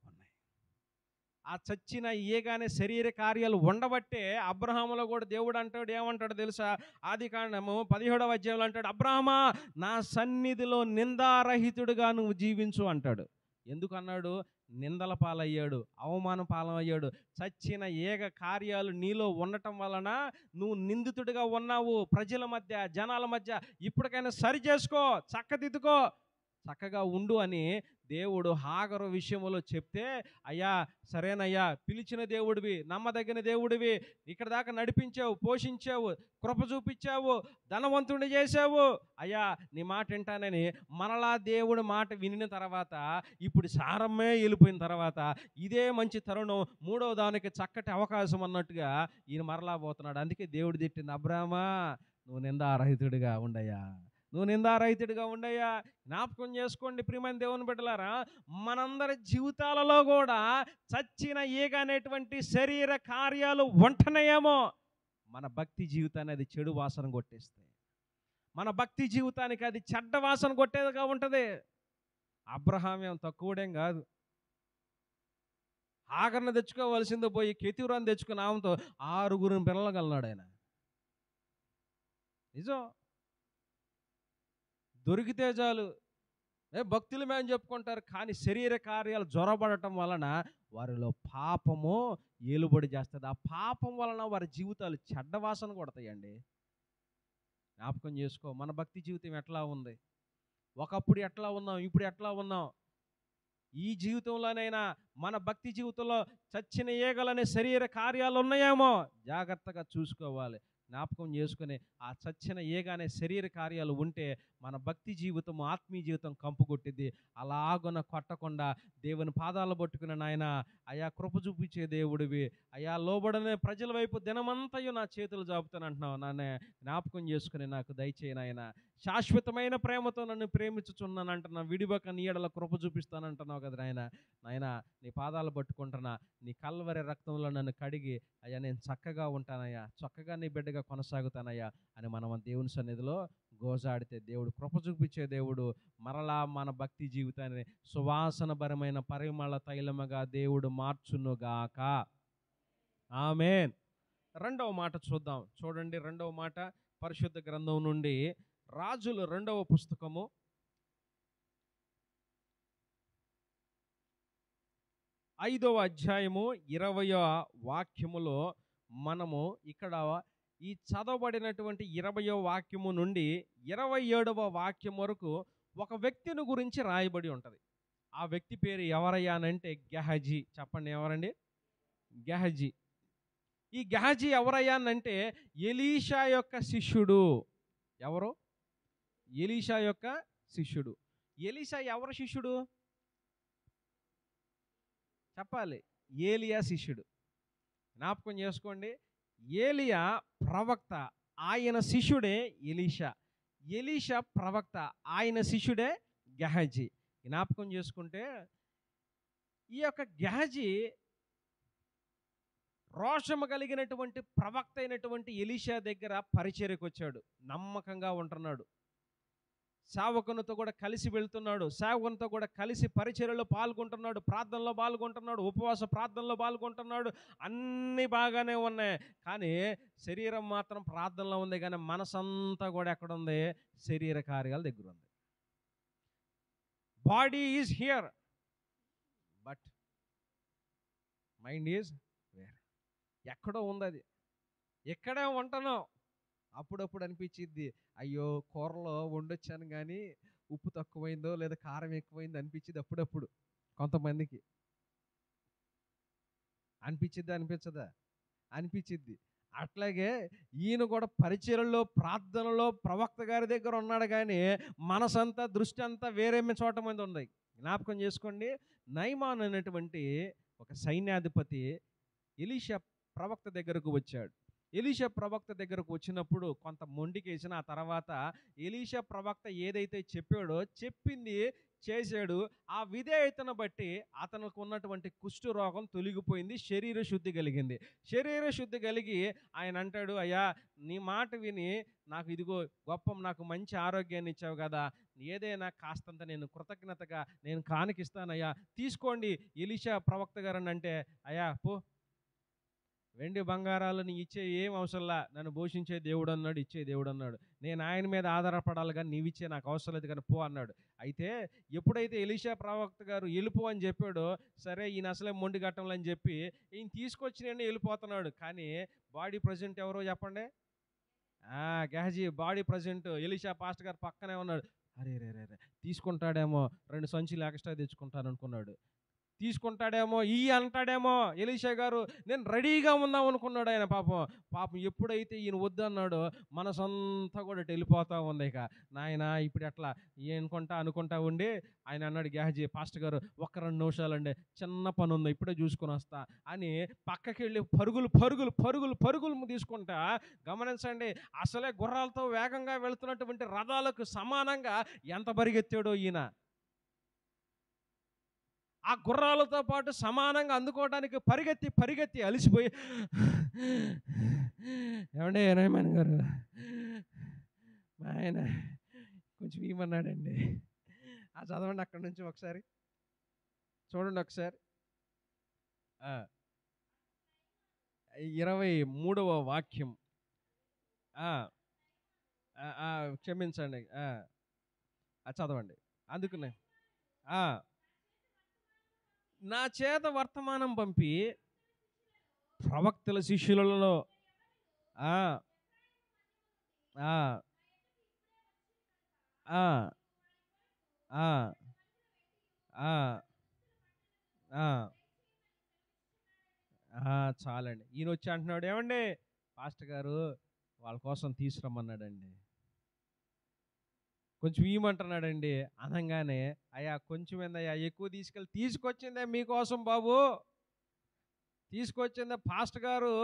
ఉన్నాయి. ఆ చచ్చిన ఈగాని శరీర కార్యాలు ఉండబట్టే అబ్రహాములో కూడా దేవుడు అంటాడు, ఏమంటాడు తెలుసా? ఆదికాండము 17వ అధ్యాయంలో అంటాడు, అబ్రహామా నా సన్నిధిలో నిందారహితుడిగా నువ్వు జీవించు అంటాడు. ఎందుకు అన్నాడు? నిందల పాలయ్యాడు, అవమానం పాలయ్యాడు. చచ్చిన ఏగ కార్యాలు నీలో ఉండటం వలన నువ్వు నిందితుడిగా ఉన్నావు. ప్రజల మధ్య, జనాల మధ్య ఇప్పటికైనా సరి చేసుకో, చక్కదిద్దుకో, చక్కగా ఉండు అని దేవుడు హాగరు విషయంలో చెప్తే, అయ్యా సరేనయ్యా, పిలిచిన దేవుడివి, నమ్మదగిన దేవుడివి, ఇక్కడ దాకా నడిపించావు, పోషించావు, కృప చూపించావు, ధనవంతుడిని చేశావు, అయ్యా నీ మాట వింటానని మనలా దేవుడి మాట వినిన తర్వాత, ఇప్పుడు సారమ్మే వెళ్ళిపోయిన తర్వాత, ఇదే మంచి తరుణం, మూడవ దానికి చక్కటి అవకాశం అన్నట్టుగా ఈయన మరలా పోతున్నాడు. అందుకే దేవుడు తిట్టింది, అబ్రామా నువ్వు నిందారహితుడిగా ఉండయ్యా, నువ్వు నిందారహితుడిగా ఉండయ్యా. జ్ఞాపకం చేసుకోండి ప్రియమైన దేవుని బిడ్డలారా, మనందరి జీవితాలలో కూడా చచ్చిన ఈగ అనేటువంటి శరీర కార్యాలు ఉంటున్నాయేమో, మన భక్తి జీవితాన్ని అది చెడు వాసన కొట్టేస్తాయి. మన భక్తి జీవితానికి అది చెడ్డ వాసన కొట్టేదిగా ఉంటుంది. అబ్రహాం ఏం తక్కువడేం కాదు. ఆగరణ తెచ్చుకోవలసిందో పోయి కెతూరాన్ని తెచ్చుకుని ఆమెతో 6 పిల్లలు కలనాడు ఆయన. నిజం. దొరికితే చాలు భక్తులమే అని చెప్పుకుంటారు, కానీ శరీర కార్యాలు జ్వరబడటం వలన వారిలో పాపము ఏలుబడి చేస్తుంది. ఆ పాపం వలన వారి జీవితాలు చెడ్డ వాసన కొడతాయండి. జ్ఞాపకం చేసుకో, మన భక్తి జీవితం ఎట్లా ఉంది, ఒకప్పుడు ఎట్లా ఉన్నాం, ఇప్పుడు ఎట్లా ఉన్నాం. ఈ జీవితంలోనైనా మన భక్తి జీవితంలో చచ్చిన ఈగలనే శరీర కార్యాలు ఉన్నాయేమో జాగ్రత్తగా చూసుకోవాలి. జ్ఞాపకం చేసుకుని ఆ చచ్చిన ఈగ అనే శరీర కార్యాలు ఉంటే మన భక్తి జీవితం, ఆత్మీయ జీవితం కంపు కొట్టిద్ది. అలాగున కొట్టకుండా దేవుని పాదాలు పట్టుకుని, నాయన అయా కృప చూపించే దేవుడివి, అయా లోబడనే ప్రజల వైపు దినమంతయు నా చేతులు జాపుతానంటున్నావు, నాన్న జ్ఞాపకం చేసుకుని నాకు దయచేయి నాయన. శాశ్వతమైన ప్రేమతో నన్ను ప్రేమించుచున్నానంటున్నా, విడివక నీ ఎడల కృప చూపిస్తానంటున్నావు కదా నాయన. నాయన నీ పాదాలు పట్టుకుంటున్నా, నీ కల్వరి రక్తంలో నన్ను కడిగి అయ్యా నేను చక్కగా ఉంటానయ్యా, చక్కగా నీ బిడ్డగా కొనసాగుతానయ్యా అని మనం దేవుని సన్నిధిలో గోజాడితే దేవుడు కృప చూపించే దేవుడు మరలా మన భక్తి జీవితాన్ని సువాసనభరమైన పరిమళ తైలముగా దేవుడు మార్చునుగాక. ఆమేన్. రెండవ మాట చూద్దాం. చూడండి, రెండవ మాట పరిశుద్ధ గ్రంథం నుండి రాజుల 2వ పుస్తకము 5వ అధ్యాయము 20వ వాక్యములో మనము ఇక్కడ ఈ చదవబడినటువంటి 20వ వాక్యము నుండి 27వ వాక్యం వరకు ఒక వ్యక్తిని గురించి రాయబడి ఉంటుంది. ఆ వ్యక్తి పేరు ఎవరయ్యా అంటే గెహజీ. చెప్పండి, ఎవరండి? గెహజీ. ఈ గెహజీ ఎవరయ్యా అంటే ఎలీషా యొక్క శిష్యుడు. ఎవరు? ఎలీషా యొక్క శిష్యుడు. ఎలీషా ఎవరి శిష్యుడు చెప్పాలి? ఏలియా శిష్యుడు. జ్ఞాపకం చేసుకోండి, ఏలియా ప్రవక్త, ఆయన శిష్యుడే ఎలీషా. ఎలీషా ప్రవక్త, ఆయన శిష్యుడే గెహజీ. జ్ఞాపకం చేసుకుంటే ఈ యొక్క గెహజీ రోషము కలిగినటువంటి ప్రవక్త అయినటువంటి ఎలీషా దగ్గర పరిచర్యకు వచ్చాడు. నమ్మకంగా ఉంటున్నాడు, సేవకునితో కూడా కలిసి వెళ్తున్నాడు, సేవకునితో కూడా కలిసి పరిచర్యలో పాల్గొంటున్నాడు, ప్రార్థనలో పాల్గొంటున్నాడు, ఉపవాస ప్రార్థనలో పాల్గొంటున్నాడు. అన్నీ బాగానే ఉన్నాయి, కానీ శరీరం మాత్రం ప్రార్థనలో ఉంది, కానీ మనసంతా కూడా ఎక్కడుంది? శరీర కార్యాల దగ్గర ఉంది. Body is here but mind is where. ఎక్కడో ఉంది అది. ఎక్కడే ఉంటున్నావు. అప్పుడప్పుడు అనిపించిద్ది, అయ్యో కూరలో వండొచ్చాను కానీ ఉప్పు తక్కువైందో లేదా కారం ఎక్కువైందో అనిపించింది అప్పుడప్పుడు. కొంతమందికి అనిపించిద్దా? అనిపించదా? అనిపించిద్ది. అట్లాగే ఈయన కూడా పరిచర్యలో ప్రార్థనలో ప్రవక్త గారి దగ్గర ఉన్నాడు, కానీ మనసంతా దృష్టి అంతా వేరే చోట మీద ఉంది. జ్ఞాపకం చేసుకోండి, నయమాన్ అనేటువంటి ఒక సైన్యాధిపతి ఎలీషా ప్రవక్త దగ్గరకు వచ్చాడు. ఎలీషా ప్రవక్త దగ్గరకు వచ్చినప్పుడు కొంత మొండికేసిన, ఆ తర్వాత ఎలీషా ప్రవక్త ఏదైతే చెప్పాడో చెప్పింది చేశాడు. ఆ విధేయతను బట్టి అతనికి ఉన్నటువంటి కుష్టు రోగం తొలగిపోయింది, శరీర శుద్ధి కలిగింది. శరీర శుద్ధి కలిగి ఆయన అంటాడు, అయ్యా నీ మాట విని నాకు ఇదిగో నాకు మంచి ఆరోగ్యాన్ని ఇచ్చావు కదా, ఏదైనా కాస్తంత నేను కృతజ్ఞతగా నేను కానుకిస్తానయ్యా, తీసుకోండి ఎలీషా ప్రవక్త గారు అని అంటే, అయ్యా పో, వెండి బంగారాలు నీ ఇచ్చే ఏం అవసరంలా, నన్ను పోషించే దేవుడు అన్నాడు, ఇచ్చే దేవుడు అన్నాడు, నేను ఆయన మీద ఆధారపడాలి కానీ నీవిచ్చే నాకు అవసరం లేదు కానీ పో అన్నాడు. అయితే ఎప్పుడైతే ఎలీషా ప్రవక్త గారు వెళ్ళిపో అని చెప్పాడో, సరే ఈయన అసలే మొండి ఘట్టంలో అని చెప్పి ఈయన తీసుకొచ్చి నేను వెళ్ళిపోతున్నాడు. కానీ బాడీ ప్రజెంట్ ఎవరో చెప్పండి? Gehazi body present Elisha pastor గారు పక్కనే ఉన్నాడు. అరే రే రే రే తీసుకుంటాడేమో, 2 సంచులు ఎక్స్ట్రా తెచ్చుకుంటాను అనుకున్నాడు. తీసుకుంటాడేమో, అంటాడేమో ఎలీషా గారు. నేను రెడీగా ఉందాం అనుకున్నాడు ఆయన. పాపం పాపం ఎప్పుడైతే ఈయన వద్దన్నాడో మనసంతా కూడా వెళ్ళిపోతా ఉంది. ఇక నాయన ఇప్పుడు ఎట్లా అనుకుంటా ఉండి ఆయన అన్నాడు, గేహజీ పాస్టర్ గారు ఒక్క 2 నిమిషాలండి, చిన్న పని ఉంది, ఇప్పుడే చూసుకొని వస్తా అని పక్కకి వెళ్ళి పరుగులు పరుగులు పరుగులు పరుగులు తీసుకుంటా. గమనించండి, అసలే గుర్రాలతో వేగంగా వెళుతున్నటువంటి రథాలకు సమానంగా ఎంత పరిగెత్తాడో ఈయన. ఆ గుర్రాలతో పాటు సమానంగా అందుకోవడానికి పరిగెత్తి పరిగెత్తి అలిసిపోయి, ఏమంటే ఏనాయమన్ గారు మా ఆయన కొంచెం ఇవ్వమన్నాడండి. చదవండి అక్కడి నుంచి ఒకసారి, చూడండి ఒకసారి. 23వ వాక్యం. క్షమించండి, చదవండి. అందుకనే నా చేత వర్తమానం పంపి ప్రవక్తల శిష్యులలో చాలండి. ఈయన వచ్చి అంటున్నాడు, ఏమండి పాస్టర్ గారు వాళ్ళ కోసం తీసుకురమ్మన్నాడండి, కొంచెం ఇవ్వమంటున్నాడండి. అనగానే అయ్యా కొంచెం ఏందయ్యా, ఎక్కువ తీసుకొచ్చిందే మీకోసం బాబు, తీసుకొచ్చిందే పాస్టర్ గారు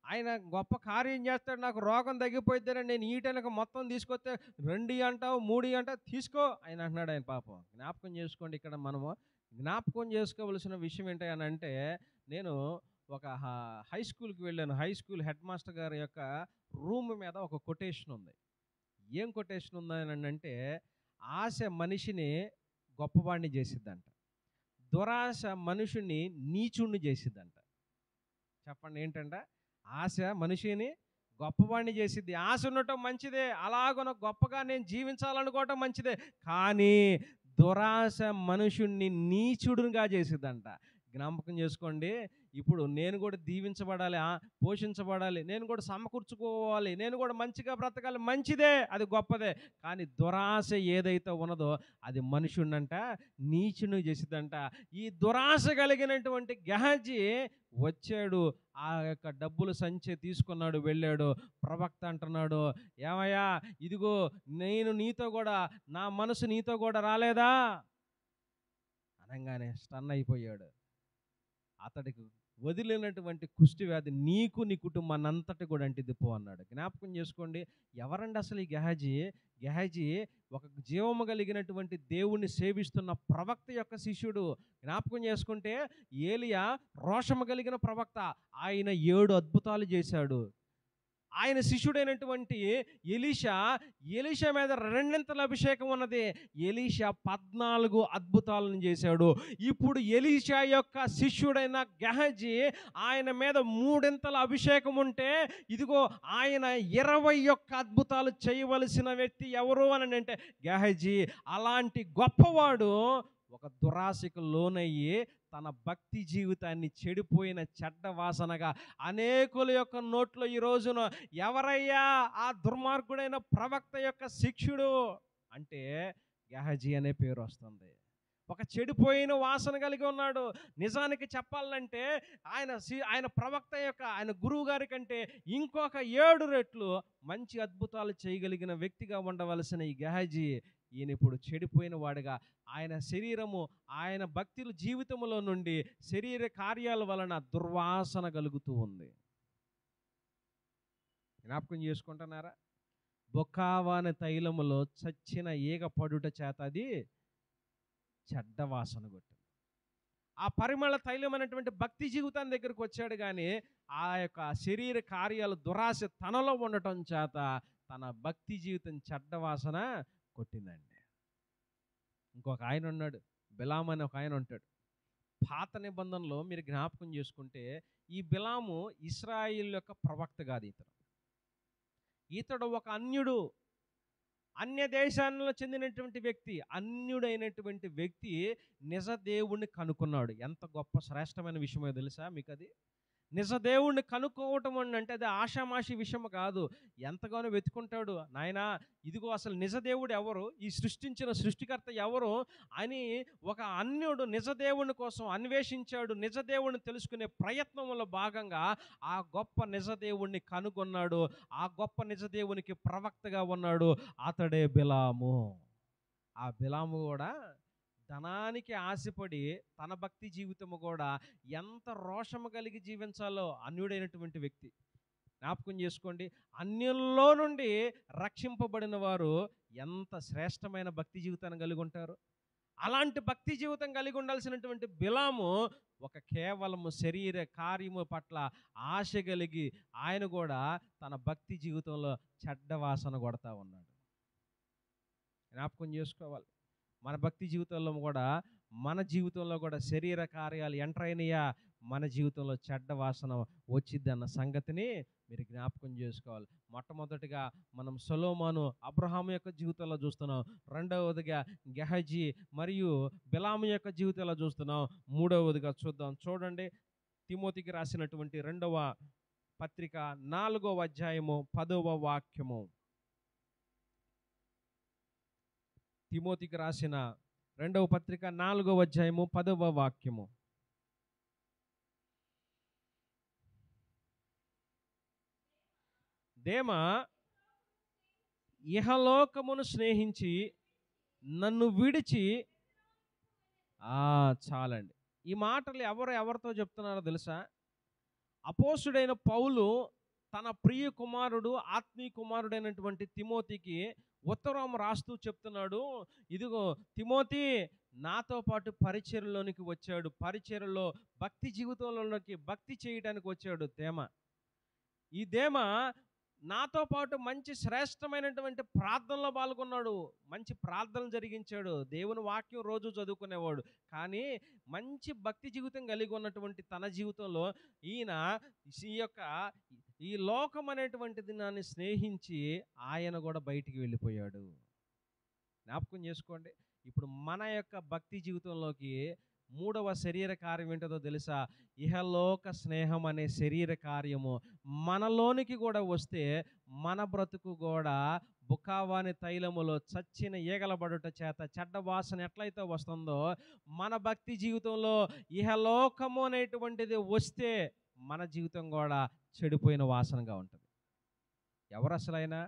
ఆయన గొప్ప కార్యం చేస్తాడు, నాకు రోగం తగ్గిపోయిద్దని నేను ఈటెనక మొత్తం తీసుకొస్తే 2 అంటావు 3 అంటావు, తీసుకో ఆయన అంటున్నాడు. ఆయన పాపం జ్ఞాపకం చేసుకోండి. ఇక్కడ మనము జ్ఞాపకం చేసుకోవలసిన విషయం ఏంటంటే, నేను ఒక హై స్కూల్కి వెళ్ళాను. హై స్కూల్ హెడ్ మాస్టర్ గారి యొక్క రూమ్ మీద ఒక కొటేషన్ ఉంది. ఏం కొటేషన్ ఉందని అంటే, ఆశ మనిషిని గొప్పవాడిని చేసిద్దంట, దురాశ మనుషుని నీచుణ్ణి చేసిద్దంట. చెప్పండి ఏంటంట? ఆశ మనిషిని గొప్పవాడిని చేసిద్ది. ఆశ ఉండటం మంచిదే, అలాగన గొప్పగా నేను జీవించాలనుకోవటం మంచిదే, కానీ దురాశ మనుషుణ్ణి నీచుడుగా చేసిద్దంట. జ్ఞాపకం చేసుకోండి. ఇప్పుడు నేను కూడా దీవించబడాలి, పోషించబడాలి, నేను కూడా సమకూర్చుకోవాలి, నేను కూడా మంచిగా బ్రతకాలి, మంచిదే, అది గొప్పదే. కానీ దురాశ ఏదైతే ఉన్నదో అది మనుషుణ్ణంట నీచుని చేసిద్దంట. ఈ దురాశ కలిగినటువంటి గెహజీ వచ్చాడు, ఆ యొక్క డబ్బులు సంచి తీసుకున్నాడు, వెళ్ళాడు. ప్రవక్త అంటున్నాడు, ఏమయ్యా ఇదిగో నేను నీతో కూడా, నా మనసు నీతో కూడా రాలేదా అనగానే స్టన్ అయిపోయాడు. అతడికి వదిలినటువంటి కుష్టి వ్యాధి నీకు నీ కుటుంబాన్ని అంతటి కూడా అంటిది పో అన్నాడు. జ్ఞాపకం చేసుకోండి, ఎవరండి అసలు ఈ గెహజీ? గెహజీ ఒక జీవము కలిగినటువంటి దేవుణ్ణి సేవిస్తున్న ప్రవక్త యొక్క శిష్యుడు. జ్ఞాపకం చేసుకుంటే ఏలియా రోషము కలిగిన ప్రవక్త, ఆయన 7 అద్భుతాలు చేశాడు. ఆయన శిష్యుడైనటువంటి ఎలీషా మీద 2 అభిషేకం ఉన్నది. ఎలీషా 14 అద్భుతాలను చేశాడు. ఇప్పుడు ఎలీషా యొక్క శిష్యుడైన గెహజీ ఆయన మీద 3 అభిషేకం ఉంటే, ఇదిగో ఆయన 21 అద్భుతాలు చేయవలసిన వ్యక్తి ఎవరు అని అంటే గెహజీ. అలాంటి గొప్పవాడు ఒక దురాశకు లోనయ్యి తన భక్తి జీవితాన్ని చెడిపోయిన చెడ్డ వాసనగా అనేకుల యొక్క నోట్లో ఈ రోజున ఎవరయ్యా ఆ దుర్మార్గుడైన ప్రవక్త యొక్క శిష్యుడు అంటే గెహజీ అనే పేరు వస్తుంది. ఒక చెడిపోయిన వాసన కలిగి ఉన్నాడు. నిజానికి చెప్పాలంటే ఆయన ప్రవక్త యొక్క, ఆయన గురువు గారి కంటే ఇంకొక 7 రెట్లు మంచి అద్భుతాలు చేయగలిగిన వ్యక్తిగా ఉండవలసిన ఈ గెహజీ, ఈయన ఇప్పుడు చెడిపోయిన వాడిగా, ఆయన శరీరము, ఆయన భక్తుల జీవితంలో నుండి శరీర కార్యాల వలన దుర్వాసన కలుగుతూ ఉంది. జ్ఞాపకం చేసుకుంటున్నారా? బొకావాని తైలములో చచ్చిన ఈగ పడుట చేత అది చెడ్డ వాసన కొట్టింది. ఆ పరిమళ తైలం అనేటువంటి భక్తి జీవితాన్ని దగ్గరకు వచ్చాడు, కానీ ఆ యొక్క శరీర కార్యాలు దురాశ తనలో ఉండటం చేత తన భక్తి జీవితం చెడ్డ వాసన కొట్టిందండి. ఇంకొక ఆయన ఉన్నాడు, బిలాము అని ఒక ఆయన ఉంటాడు. పాత నిబంధనలో మీరు జ్ఞాపకం చేసుకుంటే ఈ బిలాము ఇశ్రాయేలు యొక్క ప్రవక్త కాదు. ఇతడు ఒక అన్యుడు, అన్య దేశాలలో చెందినటువంటి వ్యక్తి, అన్యుడైనటువంటి వ్యక్తి నిజ దేవుణ్ణి కనుక్కున్నాడు. ఎంత గొప్ప శ్రేష్టమైన విషయమో తెలుసా మీకు అది? నిజ దేవుణ్ణి కనుక్కోవటం అని అంటే అది ఆషామాషి విషయం కాదు. ఎంతగానో వెతుకుంటాడు. నాయనా ఇదిగో అసలు నిజ దేవుడు ఎవరు, ఈ సృష్టించిన సృష్టికర్త ఎవరు అని ఒక అన్యుడు నిజ దేవుని కోసం అన్వేషించాడు. నిజ దేవుణ్ణి తెలుసుకునే ప్రయత్నంలో భాగంగా ఆ గొప్ప నిజ దేవుణ్ణి కనుగొన్నాడు. ఆ గొప్ప నిజ దేవునికి ప్రవక్తగా ఉన్నాడు. అతడే బిలాము. ఆ బిలాము కూడా ధనానికి ఆశపడి తన భక్తి జీవితము కూడా ఎంత రోషము కలిగి జీవించాలో అన్యుడైనటువంటి వ్యక్తి. జ్ఞాపకం చేసుకోండి, అన్యుల్లో నుండి రక్షింపబడిన వారు ఎంత శ్రేష్టమైన భక్తి జీవితాన్ని కలిగి ఉంటారు. అలాంటి భక్తి జీవితం కలిగి ఉండాల్సినటువంటి బిలాము ఒక కేవలము శరీర కార్యము పట్ల ఆశ కలిగి ఆయన కూడా తన భక్తి జీవితంలో చెడ్డ వాసన కొడతా ఉన్నాడు. జ్ఞాపకం చేసుకోవాలి, మన భక్తి జీవితంలో కూడా మన జీవితంలో కూడా శరీర కార్యాలు ఎంటర్ అయినాయా మన జీవితంలో చెడ్డ వాసన వచ్చిద్ది అన్న సంగతిని మీరు జ్ఞాపకం చేసుకోవాలి. మొట్టమొదటిగా మనం సొలొమోను అబ్రహాము యొక్క జీవితంలో చూస్తున్నాం. రెండవదిగా గెహజీ మరియు బిలాము యొక్క జీవితంలో చూస్తున్నాం. మూడవదిగా చూద్దాం. చూడండి, తిమోతికి రాసినటువంటి 2వ పత్రిక 4వ అధ్యాయము 10వ వాక్యము. తిమోతికి రాసిన 2వ పత్రిక 4వ అధ్యాయము 10వ వాక్యము. దేమా ఇహలోకమును స్నేహించి నన్ను విడిచి చాలండి. ఈ మాటలు ఎవరితో చెప్తున్నారో తెలుసా? అపోస్తుడైన పౌలు తన ప్రియ కుమారుడు ఆత్మీయ కుమారుడైనటువంటి తిమోతికి ఉత్తరం రాస్తూ చెప్తున్నాడు, ఇదిగో తిమోతి నాతో పాటు పరిచర్యలోనికి వచ్చాడు, పరిచర్యలో భక్తి జీవితంలోకి భక్తి చేయడానికి వచ్చాడు దేమ. ఈ దేమ నాతో పాటు మంచి శ్రేష్టమైనటువంటి ప్రార్థనలో పాల్గొన్నాడు, మంచి ప్రార్థనలు జరిగించాడు, దేవుని వాక్యం రోజు చదువుకునేవాడు. కానీ మంచి భక్తి జీవితం కలిగి ఉన్నటువంటి తన జీవితంలో ఈయన ఈ లోకం అనేటువంటిది నన్ను స్నేహించి ఆయన కూడా బయటికి వెళ్ళిపోయాడు. జ్ఞాపకం చేసుకోండి, ఇప్పుడు మన యొక్క భక్తి జీవితంలోకి మూడవ శరీర కార్యం ఏంటో తెలుసా? ఇహలోక స్నేహం అనే శరీర కార్యము మనలోనికి కూడా వస్తే మన బ్రతుకు కూడా బుకావాని తైలములో చచ్చిన ఈగలబడుట చేత చెడ్డ వాసన ఎట్లయితే వస్తుందో మన భక్తి జీవితంలో ఇహలోకము అనేటువంటిది వస్తే మన జీవితం కూడా చెడిపోయిన వాసనగా ఉంటుంది. ఎవరు అసలైనా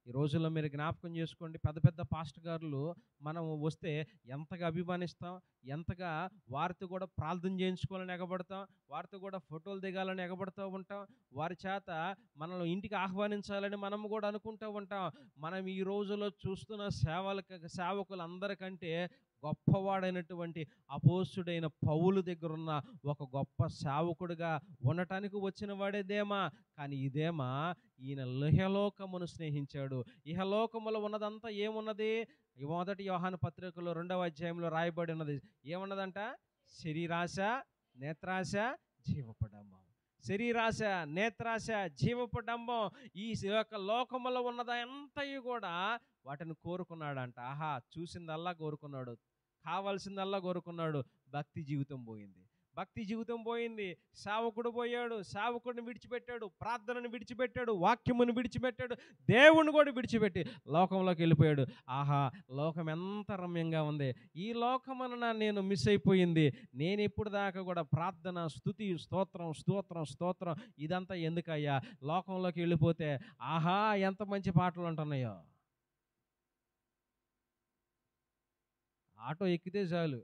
ఈ రోజుల్లో మీరు జ్ఞాపకం చేసుకోండి, పెద్ద పెద్ద పాస్టర్ గారులు మనం వస్తే ఎంతగా అభిమానిస్తాం, ఎంతగా వారితో కూడా ప్రార్థన చేయించుకోవాలని ఎగబడతాం, వారితో కూడా ఫోటోలు దిగాలని ఎగబడుతూ ఉంటాం, వారి చేత మనల్ని ఇంటికి ఆహ్వానించాలని మనం కూడా అనుకుంటూ ఉంటాం. మనం ఈ రోజుల్లో చూస్తున్న సేవకులందరికంటే గొప్పవాడైనటువంటి అపోస్తుడైన పౌలు దగ్గర ఉన్న ఒక గొప్ప సేవకుడిగా ఉండటానికి వచ్చిన వాడే దేమా. కానీ ఇదేమా ఈయన ఇహలోకమును స్నేహించాడు. ఇహలోకములో ఉన్నదంతా ఏమున్నది? మొదటి యోహాను పత్రికలో 2వ అధ్యాయంలో రాయబడి ఉన్నది. ఏమున్నదంట? శరీరాశ, నేత్రాశ, జీవపడంబం. శరీరాశ, నేత్రాశ, జీవపడంబం, ఈ యొక్క లోకములో ఉన్నదంతయు కూడా వాటిని కోరుకున్నాడంట. ఆహా, చూసిందల్లా కోరుకున్నాడు, కావాల్సిందల్లా కోరుకున్నాడు. భక్తి జీవితం పోయింది, భక్తి జీవితం పోయింది. సేవకుడు పోయాడు, సేవకుడిని విడిచిపెట్టాడు, ప్రార్థనను విడిచిపెట్టాడు, వాక్యమును విడిచిపెట్టాడు, దేవుణ్ణి కూడా విడిచిపెట్టి లోకంలోకి వెళ్ళిపోయాడు. ఆహా, లోకం ఎంత రమ్యంగా ఉంది, ఈ లోకమన నేను మిస్ అయిపోయింది. నేను ఇప్పుడు దాకా కూడా ప్రార్థన, స్తుతి, స్తోత్రం స్తోత్రం స్తోత్రం ఇదంతా ఎందుకయ్యా? లోకంలోకి వెళ్ళిపోతే ఆహా ఎంత మంచి పాటలు ఉంటున్నాయో. ఆటో ఎక్కితే చాలు